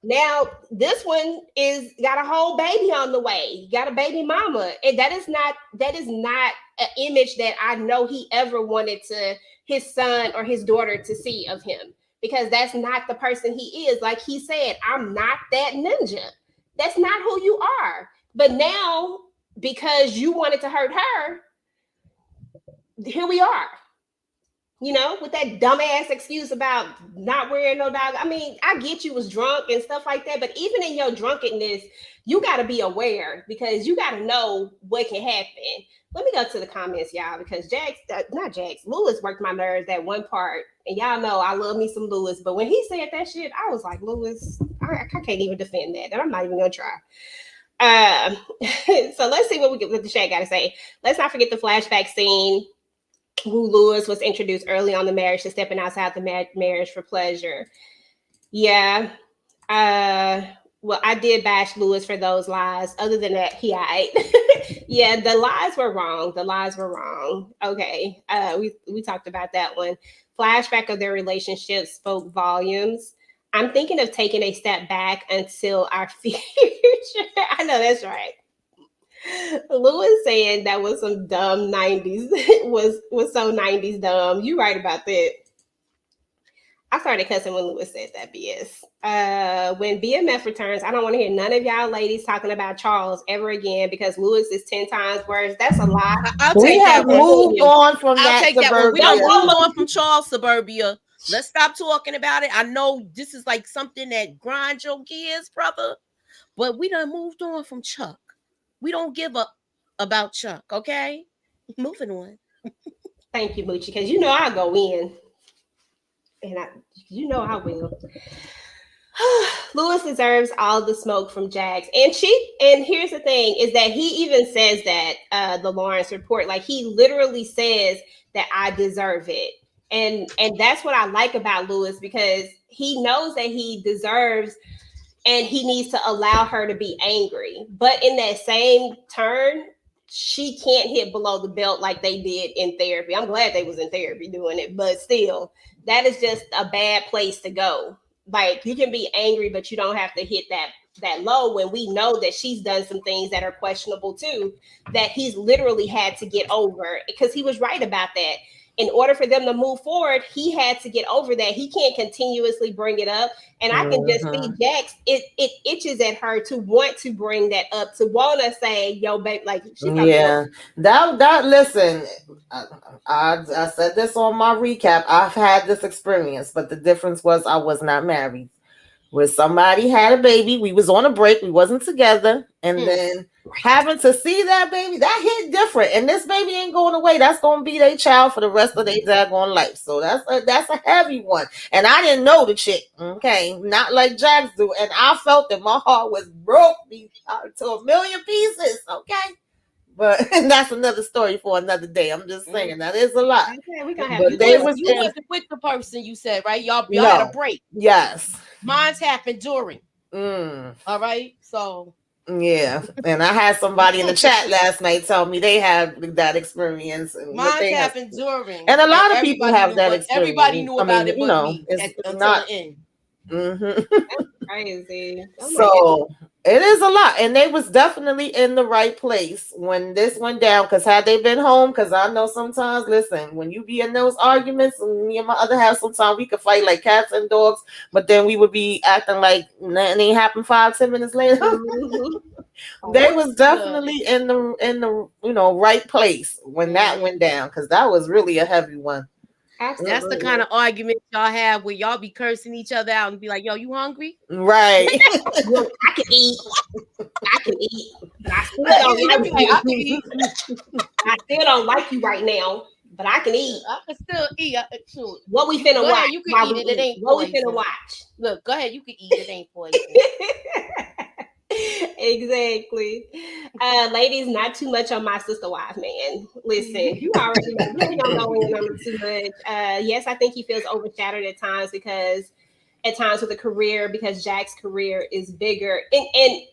Now this one is got a whole baby on the way, got a baby mama, and that is not an image that I know he ever wanted to his son or his daughter to see of him, because that's not the person he is. Like he said, I'm not that ninja. That's not who you are. But now, because you wanted to hurt her, here we are. You know, with that dumbass excuse about not wearing no dog. I mean, I get you was drunk and stuff like that, but even in your drunkenness, you got to be aware because you got to know what can happen. Let me go to the comments, y'all, because Lewis worked my nerves that one part, and y'all know I love me some Lewis, but when he said that shit, I was like, Lewis, I can't even defend that, and I'm not even gonna try. So let's see what the chat got to say. Let's not forget the flashback scene. Who Lewis was introduced early on the marriage to stepping outside the marriage for pleasure. Yeah. Well, I did bash Lewis for those lies. Other than that, yeah, the lies were wrong. Okay. We talked about that one. Flashback of their relationship spoke volumes. I'm thinking of taking a step back until our future. I know that's right. Lewis saying that was some dumb 90s was so 90s dumb. You right about that. I started cussing when Lewis said that BS. When BMF returns, I don't want to hear none of y'all ladies talking about Charles ever again because Lewis is 10 times worse. That's a lie. We have moved on from that. I'll take that one. We don't move on from Charles Suburbia. Let's stop talking about it. I know this is like something that grinds your gears, brother, but we done moved on from Chuck. We don't give up about Chuck, okay? Moving on. Thank you, Moochie, because you know I'll go in. And I will. Lewis deserves all the smoke from Jax. And here's the thing, is that he even says that, the Lawrence report, like he literally says that I deserve it. And that's what I like about Lewis, because he knows that he deserves and he needs to allow her to be angry. But in that same turn, she can't hit below the belt like they did in therapy. I'm glad they was in therapy doing it, but still, that is just a bad place to go. Like you can be angry, but you don't have to hit that low when we know that she's done some things that are questionable too, that he's literally had to get over, because he was right about that. In order for them to move forward, he had to get over that. He can't continuously bring it up. And I can just see Jax, it itches at her to want to bring that up, to want to say, yo, babe, like, yeah, that listen, I said this on my recap. I've had this experience, but the difference was I was not married. Where somebody had a baby, we was on a break, we wasn't together, and then having to see that baby, that hit different. And this baby ain't going away. That's going to be their child for the rest of their daggone life. So that's a heavy one. And I didn't know the chick, okay, not like Jax do, and I felt that my heart was broke to a million pieces, okay. But that's another story for another day. I'm just saying that is a lot. Okay, we gonna have you wasn't with the person, you said, right? Y'all had a break. Yes. Mine's happened during. All right. So yeah. And I had somebody in the chat last night tell me they had that experience. And mine's happened during. And a lot of people have that experience. Everybody knew about it, but me until the end. That's crazy. So it is a lot, and they was definitely in the right place when this went down. Because had they been home, because I know sometimes, listen, when you be in those arguments, and me and my other half, sometimes we could fight like cats and dogs, but then we would be acting like nothing ain't happened 5-10 minutes later. They was definitely in the right place when that went down, because that was really a heavy one. Absolutely. That's the kind of argument y'all have where y'all be cursing each other out and be like, "Yo, you hungry?" Right. Look, I can eat, but I still don't like you. I can eat. I still don't like you right now, but I can eat. I can still eat. Sure. What we finna Go watch? ahead, you can eat it. It ain't what poison. we finna watch? Look, go ahead, you can eat it. Ain't poison. Exactly. Ladies, not too much on my sister wife, man. Listen, you already know. We don't go in on it too much. Yes, I think he feels overshadowed at times with a career, because Jack's career is bigger. And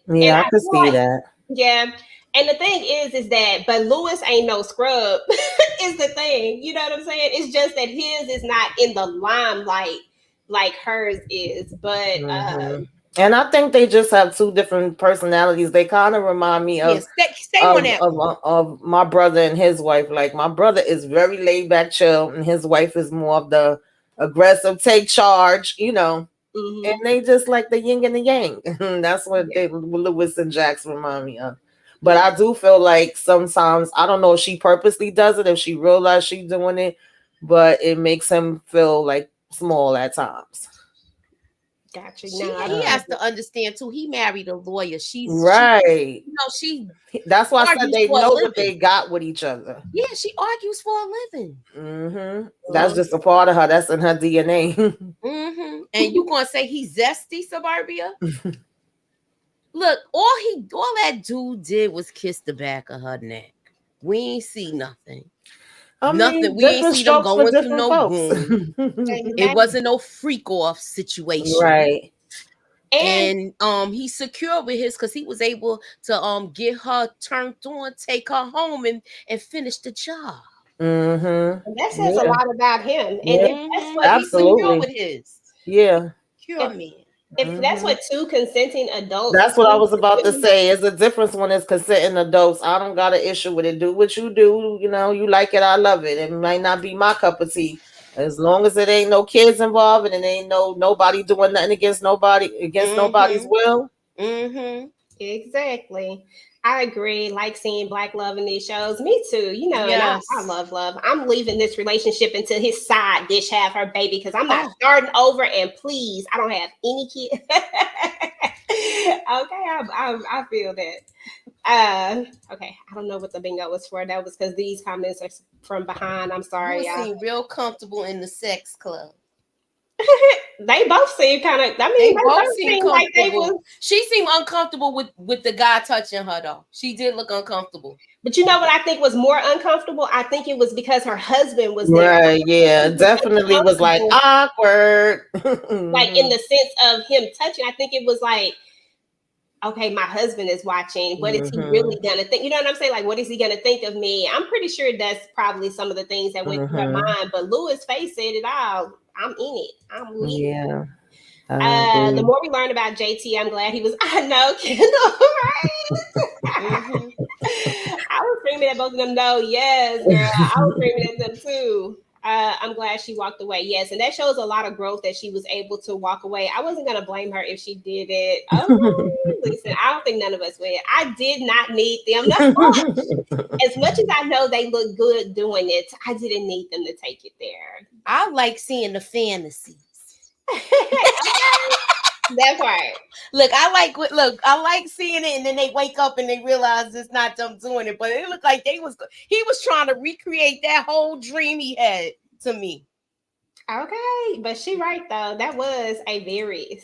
I could see that. Yeah. And the thing is that, but Lewis ain't no scrub, is the thing. You know what I'm saying? It's just that his is not in the limelight like hers is. But and I think they just have two different personalities. They kind of remind me of, of my brother and his wife. Like, my brother is very laid back, chill, and his wife is more of the aggressive, take charge, and they just like the yin and the yang. That's what Lewis and Jax remind me of. But I do feel like sometimes, I don't know if she purposely does it, if she realizes she's doing it, but it makes him feel like small at times. Gotcha. He has to understand too. He married a lawyer. She's right. She that's why I said they know what they got with each other. Yeah, she argues for a living. That's just a part of her. That's in her DNA. And you gonna say he's zesty, Suburbia? Look, all that dude did was kiss the back of her neck. We ain't see nothing. Nothing. We ain't see them going to no room. It wasn't no freak off situation. Right. And he's secure with his, because he was able to get her turned on, take her home, and finish the job. And that says a lot about him. And that's what he's secure with his. Yeah. Secure me. If that's what two consenting adults. That's what I was about to say. It's a difference when it's consenting adults. I don't got an issue with it. Do what you do. You like it. I love it. It might not be my cup of tea. As long as it ain't no kids involved and it ain't nobody doing nothing against nobody's will. Exactly. I agree. Like seeing Black love in these shows. Me too. And I love love. I'm leaving this relationship until his side dish have her baby, because I'm not starting over. And please, I don't have any kids. Okay, I feel that. Okay, I don't know what the bingo was for. That was because these comments are from behind. I'm sorry, y'all. Seem real comfortable in the sex club. They both seem kind of. I mean, they both seem like they was. She seemed uncomfortable with the guy touching her, though. She did look uncomfortable. But you know what I think was more uncomfortable? I think it was because her husband was there. Right? Yeah, definitely was like awkward. Like in the sense of him touching. I think it was like, okay, my husband is watching. What is he really gonna think? You know what I'm saying? Like, what is he gonna think of me? I'm pretty sure that's probably some of the things that went through her mind. But Louis' face said it all. I'm in it. I'm with it. The more we learn about JT, I'm glad he was. I know, Kendall, right? I was screaming at both of them. No, yes, girl. I was screaming at them too. I'm glad she walked away. Yes, and that shows a lot of growth that she was able to walk away. I wasn't gonna blame her if she did it. Listen, I don't think none of us would. I did not need them. As much as I know they look good doing it, I didn't need them to take it there. I like seeing the fantasies. That part. Look, I like seeing it, and then they wake up and they realize it's not them doing it. But it looked like he was trying to recreate that whole dream he had to me. Okay, but she right though. That was a very,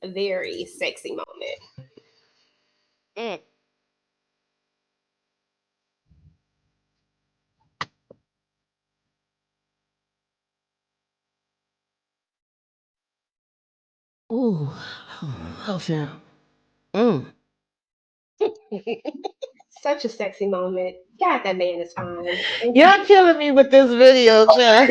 very sexy moment. Ooh, okay. Such a sexy moment. God, that man is fine. Y'all killing me with this video, John.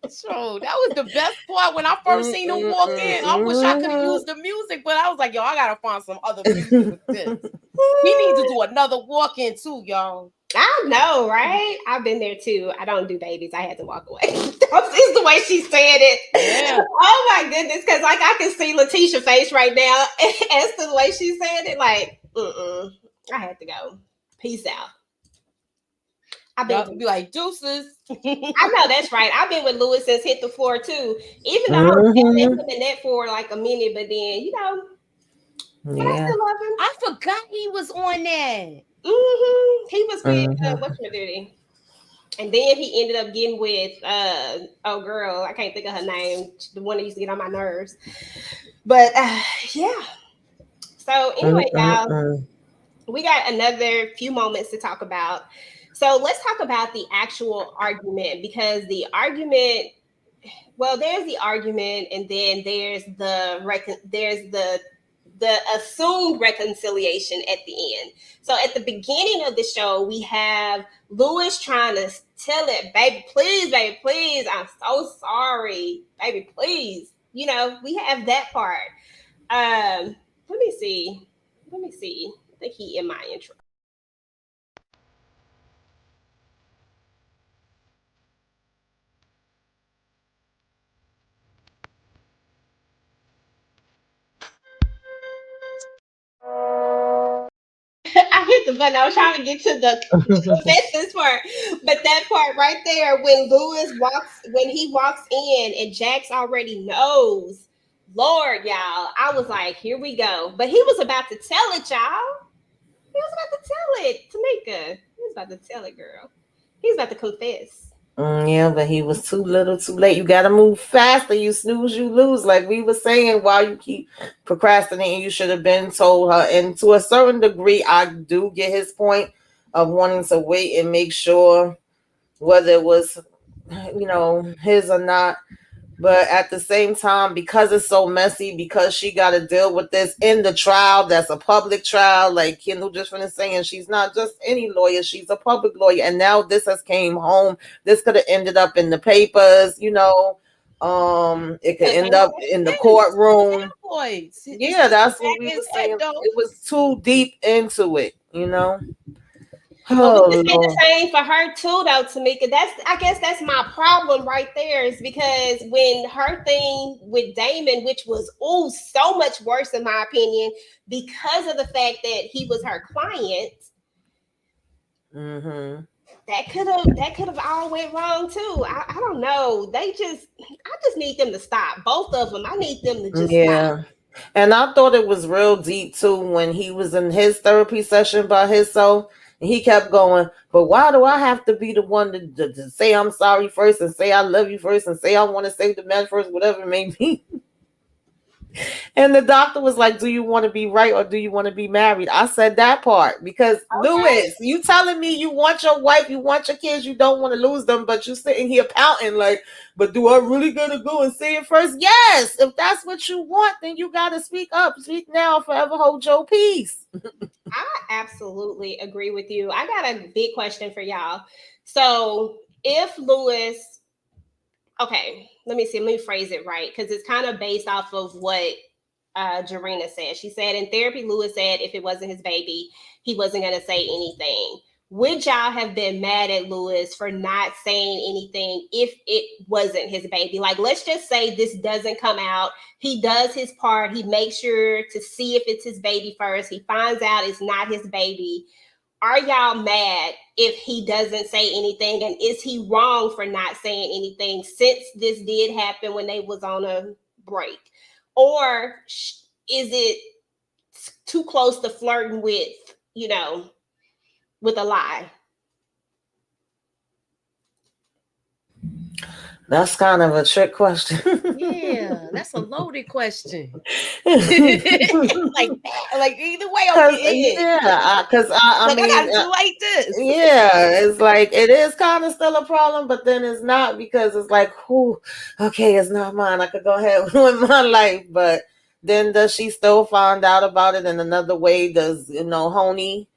So that was the best part when I first seen him walk in. I wish I could have used the music, but I was like, yo, I gotta find some other music with this. He needs to do another walk in too, y'all. I know, right? I've been there too. I don't do babies. I had to walk away. That's is the way she said it. Yeah. Oh my goodness, because like I can see Letitia's face right now as to the way she said it. Like, I had to go. Peace out. I've been. Y'all be like deuces. I know that's right. I've been with Lewis since Hit the Floor too. Even though I was Mm-hmm. with him in that for like a minute, but then but I Yeah. still love him. I forgot he was on that. He was with Mm-hmm. what's my duty, and then he ended up getting with oh girl, I can't think of her name, the one that used to get on my nerves. But yeah. So anyway, y'all, Mm-mm-mm. we got another few moments to talk about. So let's talk about the actual argument because the argument. Well, there's the argument, and then there's the assumed reconciliation at the end. So at the beginning of the show, we have Lewis trying to tell it, baby, please, I'm so sorry, baby, please. We have that part. Let me see. I think he in my intro. I hit the button. I was trying to get to the this part, but that part right there when he walks in and Jax already knows. Lord, y'all, I was like, here we go. But he was about to tell it, y'all. He was about to tell it, Tamika. He was about to tell it, girl. He was about to confess. Yeah, but he was too little, too late. You got to move faster. You snooze, you lose. Like we were saying, while you keep procrastinating, you should have been told her. And to a certain degree, I do get his point of wanting to wait and make sure whether it was, his or not. But at the same time, because it's so messy, because she got to deal with this in the trial, that's a public trial. Like Kendall just finished saying, she's not just any lawyer; she's a public lawyer. And now this has came home. This could have ended up in the papers. It could end up in the courtroom. Boys. It's Yeah, still that's what back we in were his head saying. though. It was too deep into it. But we Oh can say the Lord. same for her too, though, Tamika. I guess that's my problem right there, is because when her thing with Damon, which was so much worse in my opinion, because of the fact that he was her client, Mm-hmm. that could have all went wrong too. I don't know. I just need them to stop. Both of them. I need them to just stop. Yeah. And I thought it was real deep too when he was in his therapy session by himself. And he kept going, but why do I have to be the one to say I'm sorry first and say I love you first and say I want to save the man first, whatever it may be? And the doctor was like, do you want to be right or do you want to be married? I said that part because Okay. Lewis, you telling me you want your wife, you want your kids, you don't want to lose them, but you sitting here pouting like, but do I really gotta go and say it first? Yes, if that's what you want, then you gotta speak up. Speak now, forever hold your peace. I absolutely agree with you. I got a big question for y'all. So if Lewis, okay, let me see, let me phrase it right because it's kind of based off of what Jarena said. She said in therapy, Lewis said if it wasn't his baby, he wasn't going to say anything. Would y'all have been mad at Lewis for not saying anything if it wasn't his baby? Like, let's just say this doesn't come out. He does his part. He makes sure to see if it's his baby first. He finds out it's not his baby. Are y'all mad if he doesn't say anything? And is he wrong for not saying anything since this did happen when they was on a break? Or is it too close to flirting with a lie? That's kind of a trick question. Yeah, that's a loaded question. like that. Like either way, I'm getting it. Yeah, because I Like I mean, gotta do like this. yeah, it's like it is kind of still a problem, but then it's not because it's like, who? Okay, it's not mine. I could go ahead with my life, but then does she still find out about it in another way? Does Honey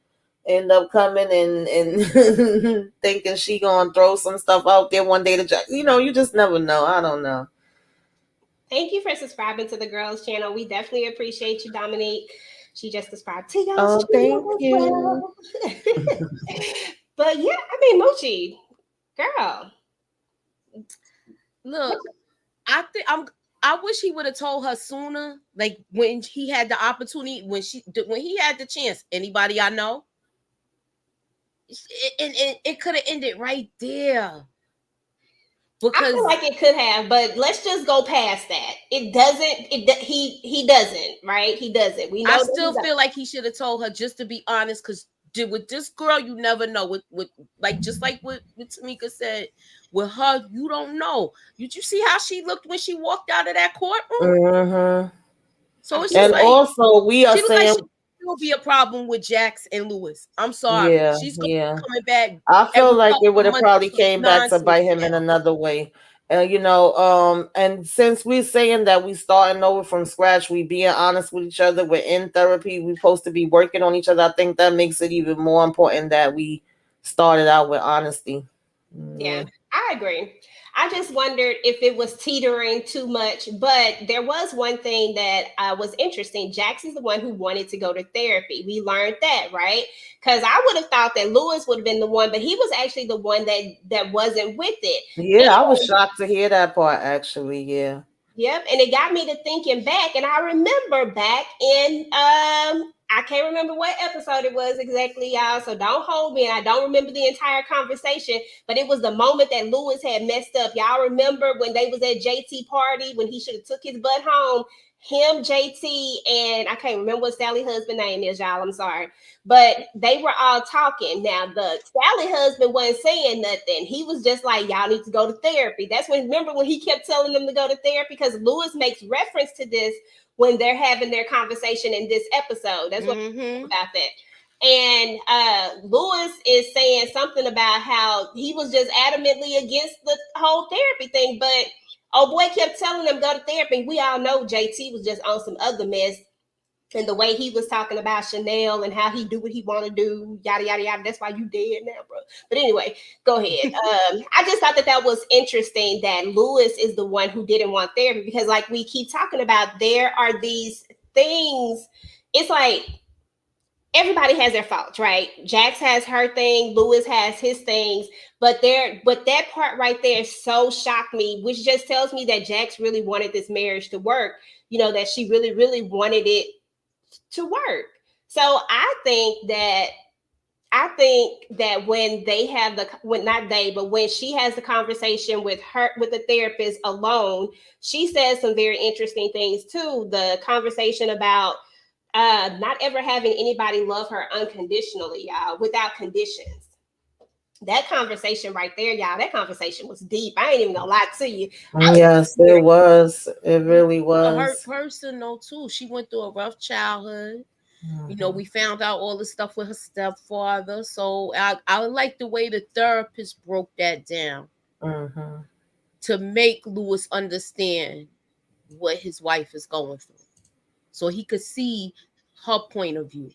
end up coming and thinking she gonna throw some stuff out there one day to you just never know. I don't know. Thank you for subscribing to the girls channel. We definitely appreciate you, Dominique. She just subscribed to y'all's Oh, thank channel as you. well. But yeah, I mean, Moochie, girl. Look, I think I wish he would have told her sooner, like when he had the opportunity, when he had the chance. Anybody I know, and it could have ended right there I feel because like it could have, but let's just go past that. It doesn't. He doesn't. Right? He doesn't. We I know that he still doesn't. feel like he should have told her, just to be honest, because with this girl, you never know. With like just like what Tamika said, with her, you don't know. Did you see how she looked when she walked out of that courtroom? Mm-hmm. So it's just And like also, we are she looked like saying, she will be a problem with Jax and Lewis. I'm sorry, yeah, she's gonna yeah. be coming back I feel every like it couple would of have months probably with some came back to bite nonsense him in now. another way. And since we're saying that we starting over from scratch, we being honest with each other, we're in therapy, we're supposed to be working on each other. I think that makes it even more important that we started out with honesty. Yeah, Yeah. I agree. I just wondered if it was teetering too much, but there was one thing that was interesting. Jax is the one who wanted to go to therapy. We learned that, right? Because I would have thought that Lewis would have been the one, but he was actually the one that wasn't with it. Yeah, I was shocked to hear that part actually. Yeah. Yep, and it got me to thinking back, and I remember back in I can't remember what episode it was exactly, y'all. So don't hold me, and I don't remember the entire conversation, but it was the moment that Lewis had messed up. Y'all remember when they was at JT party when he should have took his butt home? Him, JT, and I can't remember what Sally husband name is, y'all. I'm sorry. But they were all talking. Now the Sally husband wasn't saying nothing. He was just like, y'all need to go to therapy. That's when remember when he kept telling them to go to therapy, because Lewis makes reference to this when they're having their conversation in this episode. That's what about that. And Lewis is saying something about how he was just adamantly against the whole therapy thing, but oh boy kept telling them go to therapy. We all know JT was just on some other mess, and the way he was talking about Chanel and how he do what he want to do, yada yada yada. That's why you dead now, bro. But anyway, go ahead. I just thought that was interesting that Lewis is the one who didn't want therapy, because, like we keep talking about, there are these things. It's like everybody has their faults, right? Jax has her thing, Lewis has his things, but that part right there so shocked me, which just tells me that Jax really wanted this marriage to work. You know, that she really, really wanted it to work. So I think that when they have when not they, but when she has the conversation with the therapist alone, she says some very interesting things too. The conversation about not ever having anybody love her unconditionally, y'all, without conditions. That conversation right there, y'all, that conversation was deep. I ain't even gonna lie to you. I Yes, was it was. It really A hurt was. person though too. She went through a rough childhood. Mm-hmm. We found out all the stuff with her stepfather. So I like the way the therapist broke that down Mm-hmm. to make Lewis understand what his wife is going through. So he could see her point of view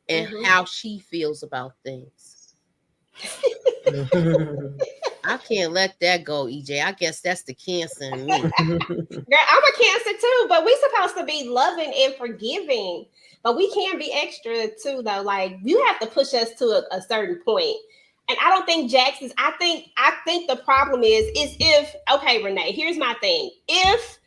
and Mhm. how she feels about things. I can't let that go, EJ. I guess that's the cancer in me. Girl, I'm a Cancer too, but we supposed to be loving and forgiving. But we can be extra too, though. Like you have to push us to a certain point. And I don't think Jackson's. I think the problem is if okay, Renee. Here's my thing. If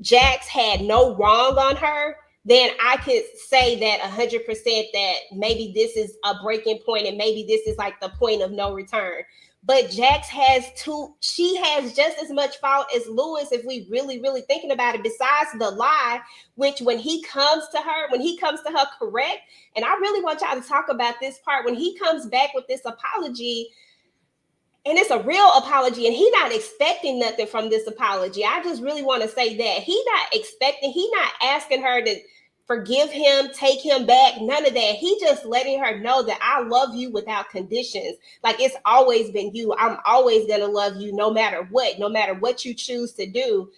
Jax had no wrong on her, then I could say that 100% that maybe this is a breaking point and maybe this is like the point of no return. But Jax has she has just as much fault as Lewis if we really, really thinking about it, besides the lie, which when he comes to her correct, and I really want y'all to talk about this part, when he comes back with this apology, and it's a real apology, and he not expecting nothing from this apology. I just really want to say that he not asking her to forgive him, take him back, none of that. He just letting her know that I love you without conditions. Like it's always been you. I'm always gonna love you no matter what you choose to do.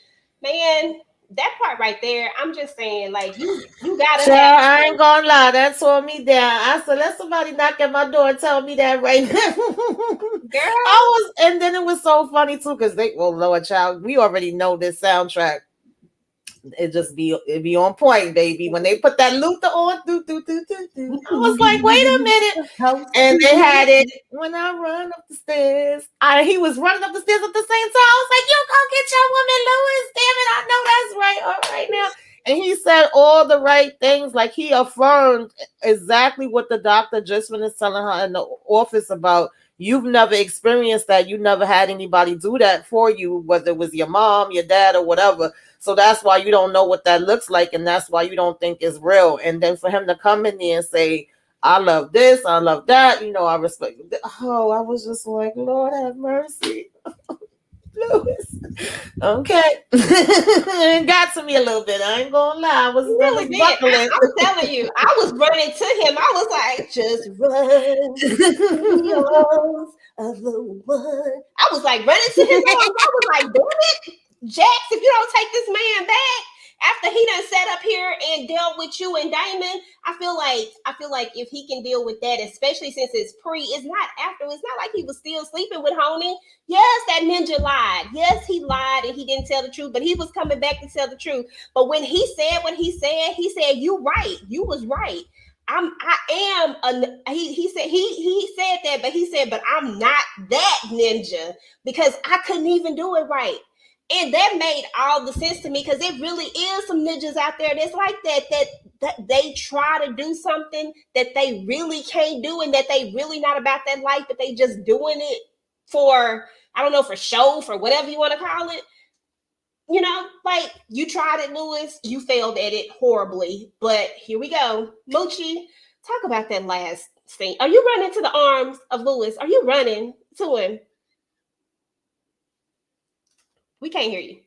Man, that part right there, I'm just saying, like you gotta have Child, I ain't gonna lie, that tore me down. I said, let somebody knock at my door and tell me that right now. girl. And then it was so funny too, because Lord child, we already know this soundtrack. it'd be on point, baby. When they put that Luther on, I was like, wait a minute. And they had it when I run up the stairs. He was running up the stairs at the same time. I was like, you go get your woman, Lewis. Damn it, I know that's right. All right now. And he said all the right things. Like he affirmed exactly what the doctor just finished telling her in the office about. You've never experienced that. You never had anybody do that for you, whether it was your mom, your dad, or whatever. So that's why you don't know what that looks like. And that's why you don't think it's real. And then for him to come in there and say, I love this, I love that, I respect. Oh, I was just like, Lord have mercy. Lewis. Okay. It got to me a little bit. I ain't gonna lie. I was really buckling. I'm telling you, I was running to him. I was like, just run to the arms of the one. I was like running to his arms. I was like, damn it, Jax, if you don't take this man back after he done sat up here and dealt with you and Damon, I feel like if he can deal with that, especially since it's it's not after, it's not like he was still sleeping with Honey. Yes, that ninja lied. Yes, he lied and he didn't tell the truth, but he was coming back to tell the truth. But when he said what he said, you right. You was right. He said that, but he said, but I'm not that ninja because I couldn't even do it right. And that made all the sense to me because it really is some ninjas out there that's like that they try to do something that they really can't do and that they really not about that life, but they just doing it for, I don't know, for show, for whatever you want to call it. Like you tried it, Lewis, you failed at it horribly, but here we go. Moochie, talk about that last scene. Are you running to the arms of Lewis? Are you running to him? We can't hear you.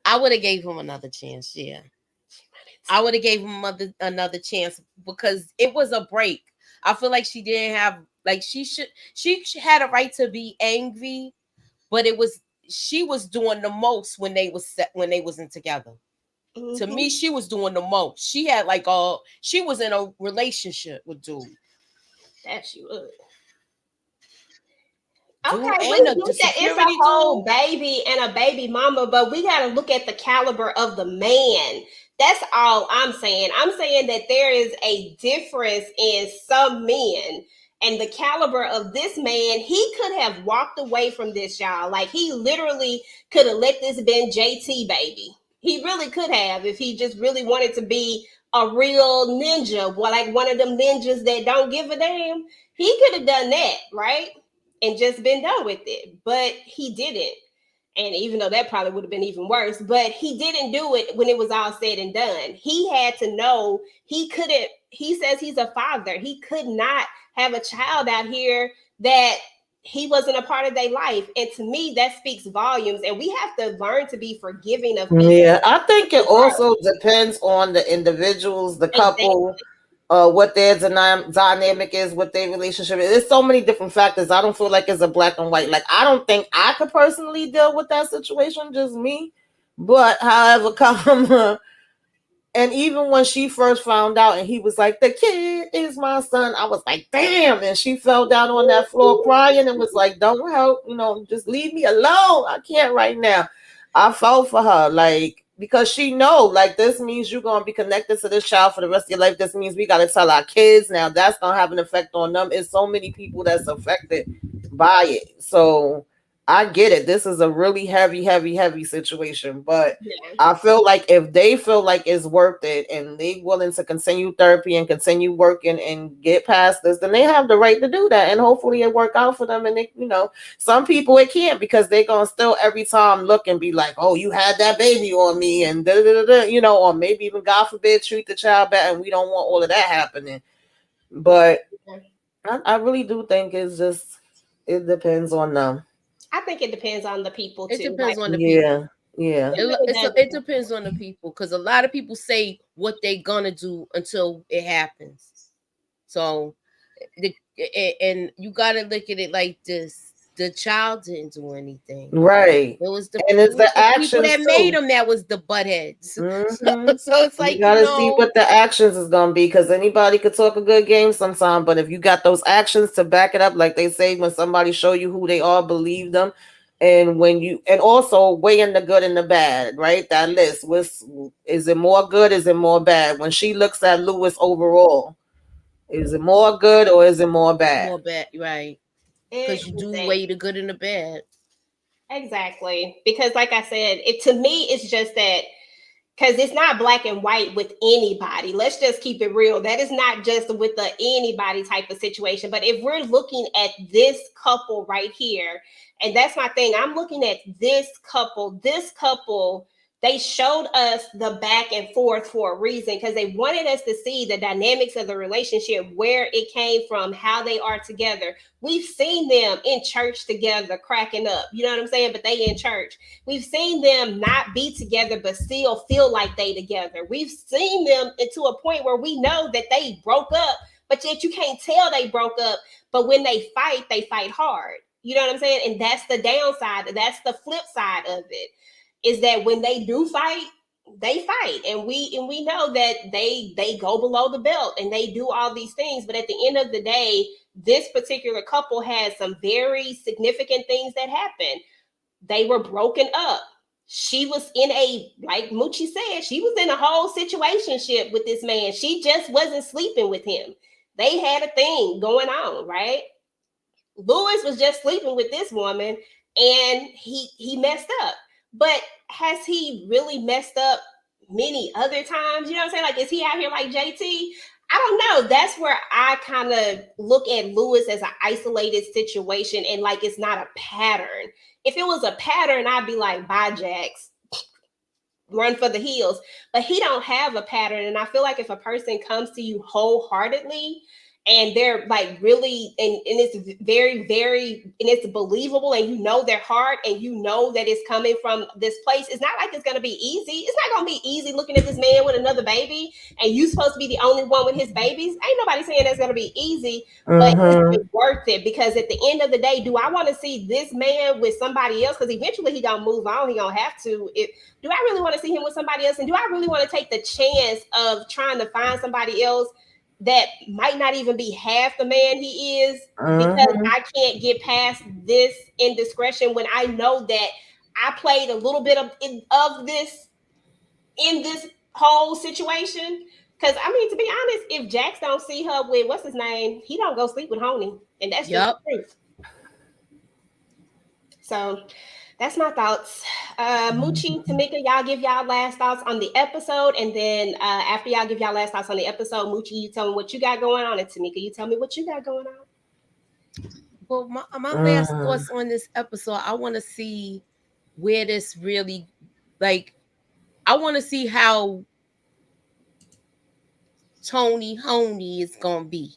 I would have gave him another chance. Yeah, I would have gave him another chance because it was a break. I feel like she didn't have, like, she had a right to be angry, but she was doing the most when they wasn't together. Mm-hmm. To me, she was doing the most. She had she was in a relationship with dude. That she would. Okay, we get that it's a whole baby and a baby mama, but we got to look at the caliber of the man. That's all I'm saying. I'm saying that there is a difference in some men and the caliber of this man. He could have walked away from this, y'all. Like he literally could have let this been JT baby. He really could have if he just really wanted to be a real ninja, like one of them ninjas that don't give a damn. He could have done that, right? And just been done with it, but he didn't. And even though that probably would have been even worse, but he didn't do it when it was all said and done. He had to know he couldn't. He says he's a father. He could not have a child out here that he wasn't a part of their life. And to me, that speaks volumes. And we have to learn to be forgiving of people. Yeah, I think it also depends on the individuals, the couple. Exactly. What their dynamic is, what their relationship is. There's so many different factors. I don't feel like it's a black and white. Like, I don't think I could personally deal with that situation, just me. But however, and even when she first found out and he was like, the kid is my son, I was like, damn. And she fell down on that floor crying and was like, don't help, just leave me alone. I can't right now. I felt for her, like, because she know, like, this means you're going to be connected to this child for the rest of your life. This means we got to tell our kids now. That's going to have an effect on them. It's so many people that's affected by it. So I get it. This is a really heavy situation. But yeah. I feel like if they feel like it's worth it and they willing to continue therapy and continue working and get past this, then they have the right to do that. And hopefully it work out for them. And they, some people it can't because they gonna still every time look and be like, oh, you had that baby on me and or maybe even God forbid treat the child bad, and we don't want all of that happening. But I really do think it depends on them. I think it depends on the people too. It depends on the people. Yeah. It depends on the people because a lot of people say what they're gonna do until it happens. So, and you gotta look at it like this: the child didn't do anything, right? It was the actions that made them that was the buttheads. Mm-hmm. So it's like you gotta see what the actions is gonna be because anybody could talk a good game sometime, but if you got those actions to back it up, like they say, when somebody show you who they are, believe them. And when you, and also weighing the good and the bad, right? That list, is it more good? Is it more bad? When she looks at Lewis overall, is it more good or is it more bad? More bad, right? Because you do Exactly. weigh the good and the bad. Exactly. Because like I said, it to me it's just that because it's not black and white with anybody. Let's just keep it real. That is not just with the anybody type of situation. But if we're looking at this couple right here, and that's my thing, I'm looking at this couple. This couple, they showed us the back and forth for a reason because they wanted us to see the dynamics of the relationship, where it came from, how they are together. We've seen them in church together, cracking up. You know what I'm saying? But they in church. We've seen them not be together, but still feel like they together. We've seen them to a point where we know that they broke up, but yet you can't tell they broke up. But when they fight hard. You know what I'm saying? And that's the downside. That's the flip side of it. Is that when they do fight, they fight, and we know that they go below the belt and they do all these things. But at the end of the day, this particular couple had some very significant things that happened. They were broken up. She was in a, like Moochie said, she was in a whole situationship with this man. She just wasn't sleeping with him. They had a thing going on, right? Lewis was just sleeping with this woman and he messed up. But has he really messed up many other times? You know what I'm saying? Like, is he out here like JT? I don't know. That's where I kind of look at Lewis as an isolated situation and like it's not a pattern. If it was a pattern, I'd be like, bye, Jax, run for the hills. But he don't have a pattern. And I feel like if a person comes to you wholeheartedly and they're like really, and it's very, very, and it's believable, and you know their heart, and you know that it's coming from this place. It's not like it's going to be easy. It's not going to be easy looking at this man with another baby, and you supposed to be the only one with his babies. Ain't nobody saying that's going to be easy, but it's worth it, because at the end of the day, do I want to see this man with somebody else? Because eventually he gonna move on. He gonna have to. Do I really want to see him with somebody else? And do I really want to take the chance of trying to find somebody else that might not even be half the man he is, because I can't get past this indiscretion when I know that I played a little bit of this in this whole situation? Because I mean, to be honest, if Jax don't see her with what's his name, he don't go sleep with Honey, and that's just the truth. So that's my thoughts. Moochie, Tamika, y'all give y'all last thoughts on the episode. And then after y'all give y'all last thoughts on the episode, Moochie, you tell me what you got going on. And Tamika, you tell me what you got going on. Well, my last thoughts on this episode, I want to see where this really, like, I want to see how Honey is going to be.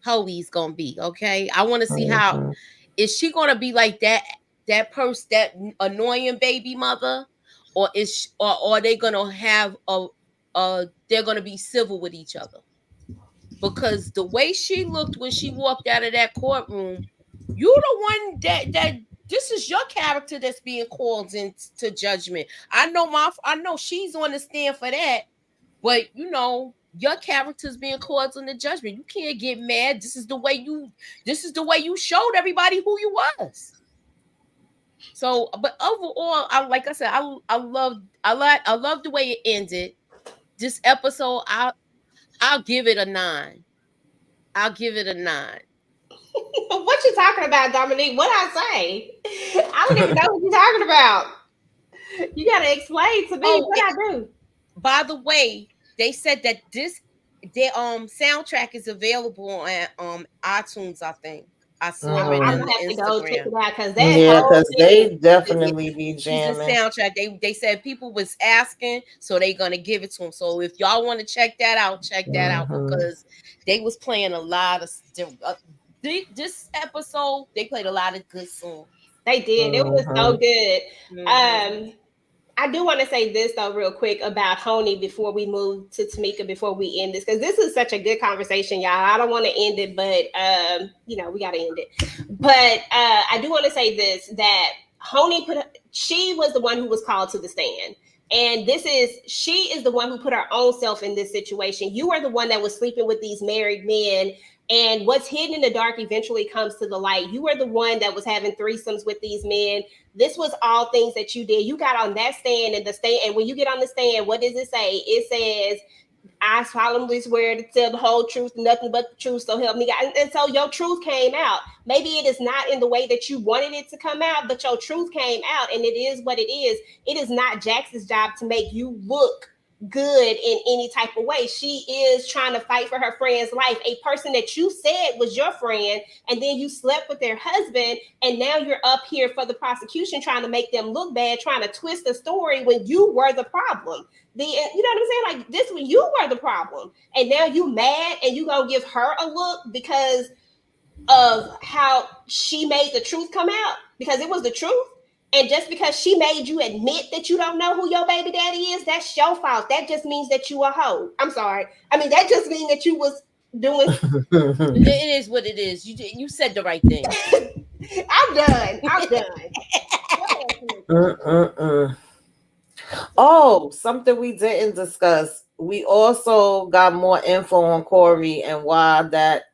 Hoey's going to be, okay? I want to see how, is she going to be like that person, that annoying baby mother, or are they gonna have they're gonna be civil with each other? Because the way she looked when she walked out of that courtroom, you the one that this is your character that's being called into judgment. I know she's on the stand for that, but you know your character's being called into judgment. You can't get mad. This is the way you showed everybody who you was. So, but overall, like I said, I love the way it ended. This episode, I'll give it a 9. I'll give it a 9. What you talking about, Dominique? What I say? I don't even know what you're talking about. You gotta explain to me what I do. By the way, they said that their soundtrack is available on iTunes, I think. I saw it I'm on gonna have to go check Instagram. it out because because they definitely be She's jamming. a soundtrack. They said people was asking, so they gonna give it to them. So if y'all want to check that out, because they was playing a lot of this episode. They played a lot of good songs. They did. It was so good. I do want to say this though, real quick, about Honey before we move to Tamika, before we end this, because this is such a good conversation, y'all. I don't want to end it, but we got to end it. But I do want to say this, that Honey she was the one who was called to the stand. And she is the one who put her own self in this situation. You are the one that was sleeping with these married men And what's hidden in the dark eventually comes to the light. You were the one that was having threesomes with these men. This was all things that you did. You got on that stand, and when you get on the stand, what does it say? It says, I solemnly swear to tell the whole truth, nothing but the truth, so help me God. And so your truth came out. Maybe it is not in the way that you wanted it to come out, but your truth came out, and it is what it is. It is not Jax's job to make you look good in any type of way. She is trying to fight for her friend's life, a person that you said was your friend, and then you slept with their husband, and now you're up here for the prosecution trying to make them look bad, trying to twist the story when you were the problem. You know what I'm saying? Like, this when you were the problem, and now you mad and you gonna give her a look because of how she made the truth come out, because it was the truth. And just because she made you admit that you don't know who your baby daddy is, that's your fault. That just means that you a hoe. I'm sorry. I mean, that just means that you was doing. It is what it is. You said the right thing. I'm done. Oh, something we didn't discuss. We also got more info on Corey and why that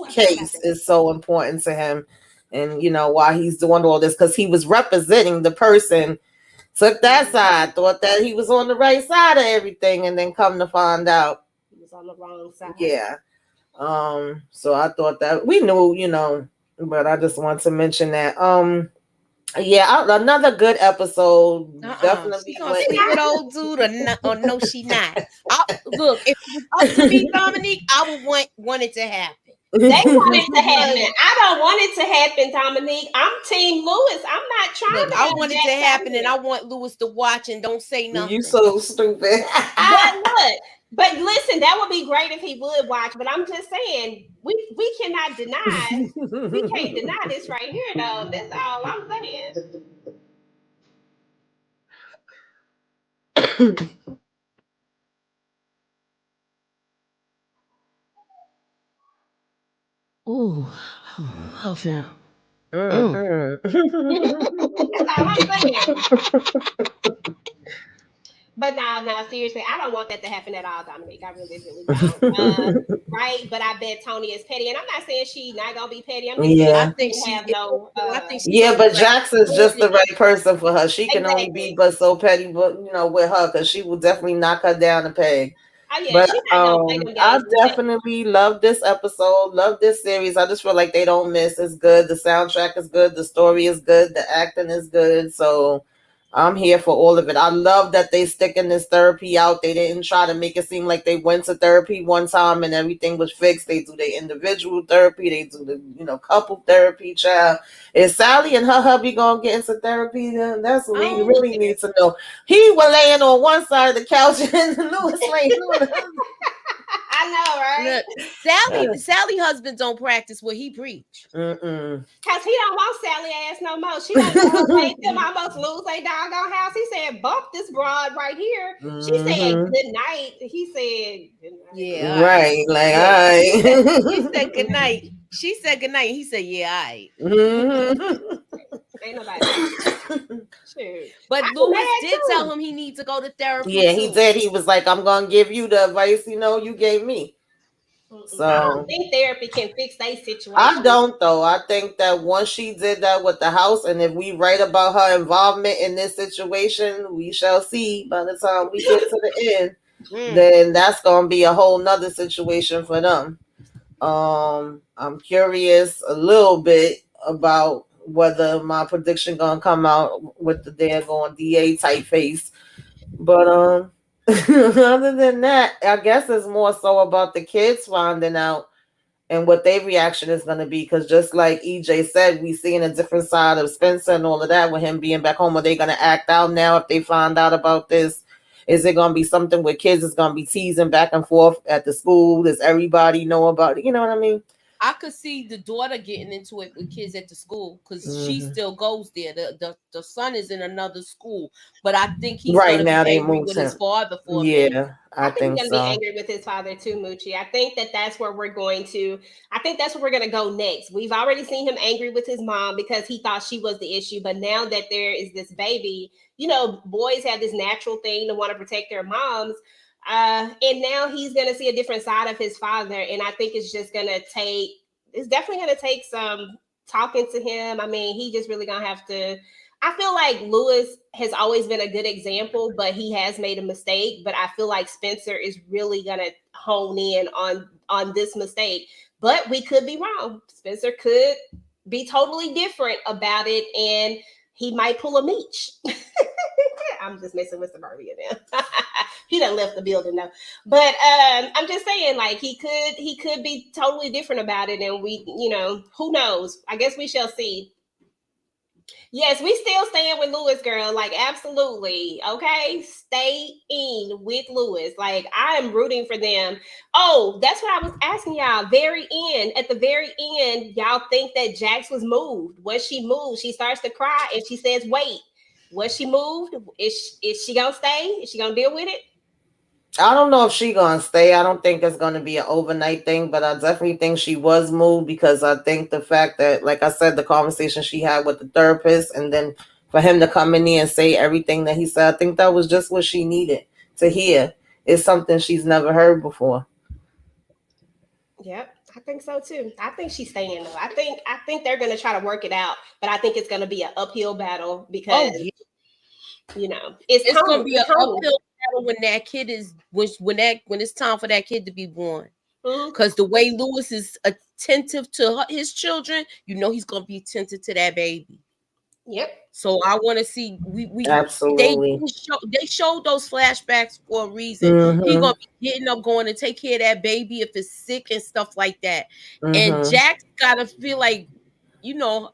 case is so important to him, and why he's doing all this, because he was representing the person, took that side, thought that he was on the right side of everything, and then come to find out he was on the wrong side. Yeah. So I thought that we knew, but I just want to mention that. Another good episode. Definitely. She gonna sleep with old dude or no, she not. Look, if it was up to me, Dominique, I would want it to happen. They want it to happen. I don't want it to happen, Dominique. I'm Team Lewis. I'm not trying to. I want it to happen, and I want Lewis to watch and don't say nothing. You so stupid. But listen, that would be great if he would watch. But I'm just saying, we cannot deny. We can't deny this right here, though. That's all I'm saying. Ooh, oh, fam. That's all I'm saying. But no, seriously, I don't want that to happen at all, Dominique. I really don't. Right? But I bet Tony is petty, and I'm not saying she's not gonna be petty. I'm just I think she have no. But Jackson's just the right person for her. She can only be but so petty, but with her, because she will definitely knock her down a peg. But I definitely love this episode, love this series. I just feel like they don't miss. It's good. The soundtrack is good. The story is good. The acting is good. So I'm here for all of it. I love that they sticking this therapy out. They didn't try to make it seem like they went to therapy one time and everything was fixed. They do their individual therapy. They do the couple therapy. Child, is Sally and her hubby gonna get into therapy? Then that's what we really need to know. He was laying on one side of the couch and Lewis laying on the other. I know, right? Look, Sally husband don't practice what he preach. Cause he don't want Sally ass no more. She don't make them almost lose their doggone house. He said, "Bump this broad right here." She said, "Good night." He said, "Good night." Yeah, right. Like, all right. He said, "Good night." She said, "Good night." He said, "Yeah, all right." Ain't nobody. Shoot. But Lewis did tell him he needs to go to therapy. Yeah, he did. He was like, "I'm gonna give you the advice you gave me." So I don't think therapy can fix that situation. I don't, though. I think that once she did that with the house, and if we write about her involvement in this situation, we shall see by the time we get to the end. Then that's gonna be a whole nother situation for them. I'm curious a little bit about whether my prediction gonna come out with the daggone DA typeface. But other than that, I guess it's more so about the kids finding out and what their reaction is gonna be. Because just like EJ said, we seeing a different side of Spencer and all of that with him being back home. Are they gonna act out now if they find out about this? Is it gonna be something where kids is gonna be teasing back and forth at the school? Does everybody know about it? You know what I mean? I could see the daughter getting into it with kids at the school because she still goes there. The son is in another school, but I think he's right now be they angry moved with him. His father for yeah. I think he's so. Gonna be angry with his father too, Moochie. I think that's where we're going to. I think that's where we're gonna go next. We've already seen him angry with his mom because he thought she was the issue, but now that there is this baby, boys have this natural thing to want to protect their moms. And now he's gonna see a different side of his father, and I think it's definitely gonna take some talking to him. I mean, he just really gonna have to. I feel like Lewis has always been a good example, but he has made a mistake. But I feel like Spencer is really gonna hone in on this mistake. But we could be wrong. Spencer could be totally different about it, and he might pull a Meech. I'm just messing with suburbia now. He done left the building though. But I'm just saying, like he could be totally different about it, and who knows? I guess we shall see. Yes, we still staying with Lewis, girl. Like, absolutely. Okay. Stay in with Lewis. Like, I am rooting for them. Oh, that's what I was asking y'all. Very end. At the very end, y'all think that Jax was moved. Was she moved? She starts to cry and she says, wait. Was she moved? Is she gonna stay? Is she gonna deal with it? I don't know if she gonna stay. I don't think it's gonna be an overnight thing, but I definitely think she was moved because I think the fact that, like I said, the conversation she had with the therapist, and then for him to come in there and say everything that he said, I think that was just what she needed to hear. It's something she's never heard before. Yep, I think so too. I think she's staying though. I think they're gonna try to work it out, but I think it's gonna be an uphill battle because Oh yeah, it's it's gonna Tony. be an It's Tony. uphill battle when that kid is when it's time for that kid to be born. Mhm. Because the way Lewis is attentive to his children, he's gonna be attentive to that baby. Yep. So I want to see we Absolutely. they showed those flashbacks for a reason. He Mm-hmm. gonna be getting up, going to take care of that baby if it's sick and stuff like that. And Mm-hmm. Jack's gotta feel like,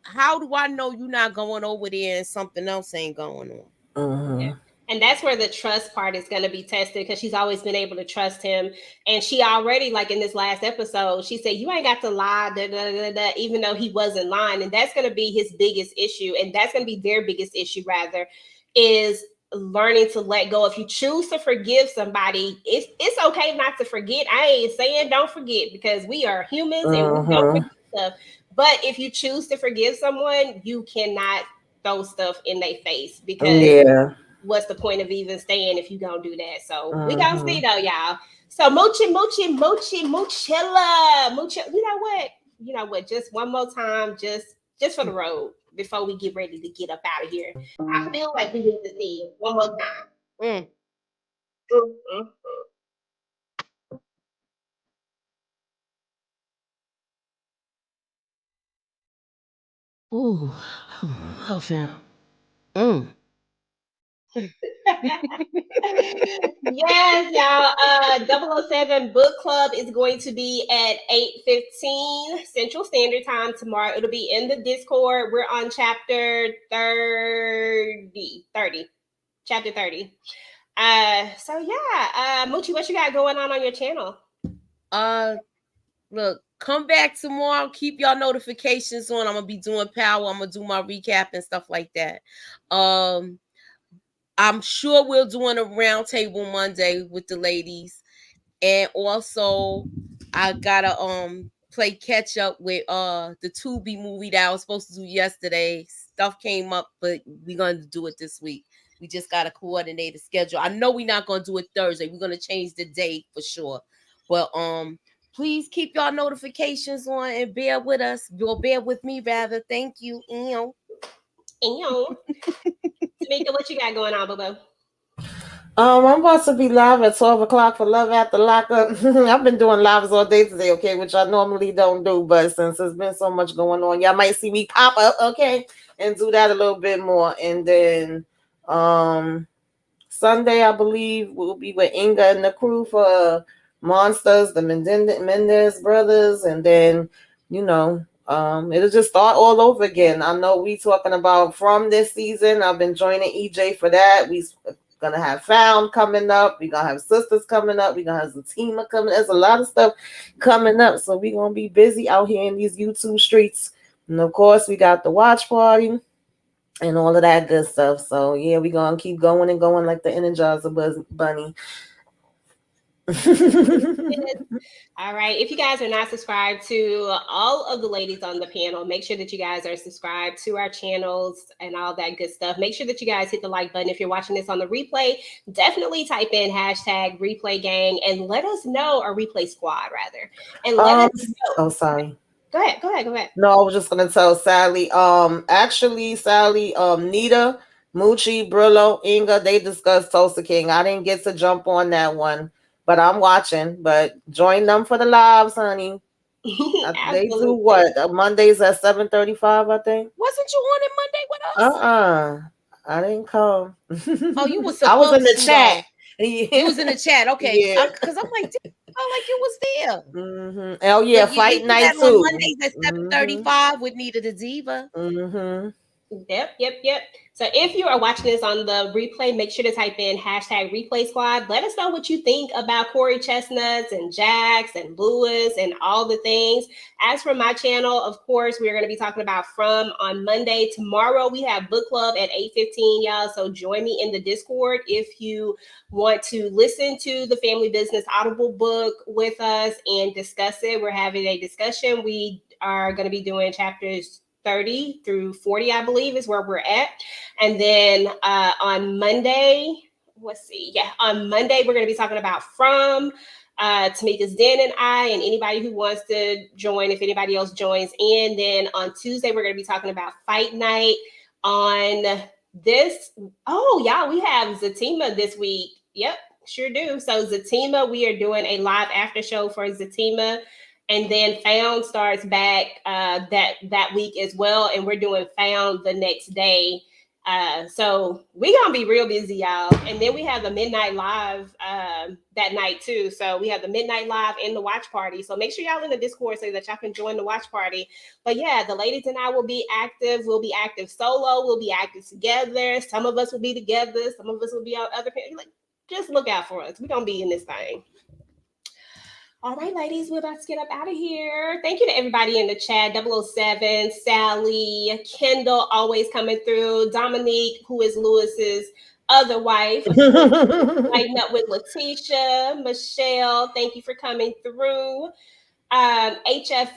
how do I know you're not going over there and something else ain't going on? Yeah. Mm-hmm. And that's where the trust part is going to be tested because she's always been able to trust him. And she already, like in this last episode, she said, you ain't got to lie, da, da, da, da, even though he wasn't lying. And that's going to be his biggest issue. And that's going to be their biggest issue, rather, is learning to let go. If you choose to forgive somebody, it's okay not to forget. I ain't saying don't forget because we are humans and we don't Mm-hmm. forget stuff. But if you choose to forgive someone, you cannot throw stuff in their face because Yeah. what's the point of even staying if you gonna do that? So we gonna see Mm-hmm. though, y'all. So mochilla. You know what? You know what? Just one more time, just for the road before we get ready to get up out of here. I feel like we need to see it one more time. Mm. Mm-hmm. Ooh. Oh, fam. Mm. Yes, y'all. 007 book club is going to be at 8:15 Central Standard Time tomorrow. It'll be in the Discord. We're on chapter 30. Chapter 30. So yeah, Moochie, what you got going on your channel? Look, come back tomorrow. Keep y'all notifications on. I'm gonna be doing power. I'm gonna do my recap and stuff like that. I'm sure we're doing a roundtable Monday with the ladies, and also I gotta play catch up with the Tubi movie that I was supposed to do yesterday. Stuff came up, but we're gonna do it this week. We just gotta coordinate the schedule. I know we're not gonna do it Thursday. We're gonna change the day for sure. But please keep y'all notifications on and bear with us. You'll bear with me rather. Thank you. Tamika, what you got going on, Bobo? I'm about to be live at 12 o'clock for Love After Lockup. I've been doing lives all day today, okay, which I normally don't do, but since there's been so much going on, y'all might see me pop up, okay, and do that a little bit more. And then Sunday, I believe, we'll be with Inga and the crew for Monsters, the Mendez brothers, and then, it'll just start all over again. I know we talking about from this season. I've been joining EJ for that. We gonna have Found coming up. We're gonna have Sisters coming up. We're gonna have Zatima coming. There's a lot of stuff coming up. So we're gonna be busy out here in these YouTube streets. And of course, we got the watch party and all of that good stuff. So yeah, we're gonna keep going and going like the Energizer Bunny. All right. If you guys are not subscribed to all of the ladies on the panel, make sure that you guys are subscribed to our channels and all that good stuff. Make sure that you guys hit the like button. If you're watching this on the replay, definitely type in hashtag replay gang and let us know, or replay squad rather. And let us know. Oh, sorry. Go ahead. No, I was just gonna tell Sally. Actually, Sally, Nita, Moochie, Brillo, Inga, they discussed Tulsa King. I didn't get to jump on that one, but I'm watching. But join them for the lives, honey. They do what? Mondays at 7:35, I think. Wasn't you on it Monday with us? I didn't come. Oh, you was. I was in the chat. You was in the chat, okay? Yeah. Because I'm like, I felt like you was there. Mm-hmm. Oh yeah, fight night too. On Mondays at 7:35 with Nita the Diva. Mm-hmm. Yep. So if you are watching this on the replay, make sure to type in hashtag replay squad. Let us know what you think about Corey Chestnuts and Jax and Lewis and all the things. As for my channel, of course, we're going to be talking about From on Monday. Tomorrow we have book club at 8:15, y'all. So join me in the Discord if you want to listen to the Family Business Audible book with us and discuss it. We're having a discussion. We are going to be doing chapters 30 through 40, I believe, is where we're at. And then on Monday, on Monday, we're going to be talking about From, Tamika's Den and I, and anybody who wants to join, if anybody else joins in. Then on Tuesday, we're going to be talking about Fight Night. On this, y'all, we have Zatima this week. Yep, sure do. So Zatima, we are doing a live after show for Zatima. And then Found starts back that week as well. And we're doing Found the next day. So we're going to be real busy, y'all. And then we have the Midnight Live that night too. So we have the Midnight Live and the watch party. So make sure y'all in the Discord so that y'all can join the watch party. But yeah, the ladies and I will be active. We'll be active solo. We'll be active together. Some of us will be together. Some of us will be on other people. Like, just look out for us. We're going to be in this thing. All right, ladies, we're about to get up out of here. Thank you to everybody in the chat. 007, Sally, Kendall, always coming through. Dominique, who is Lewis's other wife. Lighting up with Letitia. Michelle, thank you for coming through. HFG,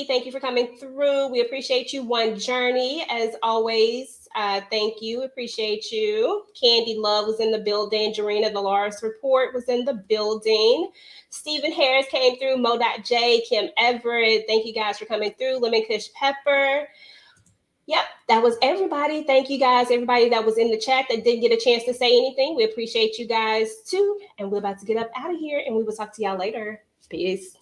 thank you for coming through. We appreciate you. One Journey, as always. Thank you. Appreciate you. Candy Love was in the building. Jarena, the Lars Report, was in the building. Stephen Harris came through. Mo.J, Kim Everett. Thank you guys for coming through. Lemon Kush Pepper. Yep, that was everybody. Thank you guys, everybody that was in the chat that didn't get a chance to say anything. We appreciate you guys too. And we're about to get up out of here, and we will talk to y'all later. Peace.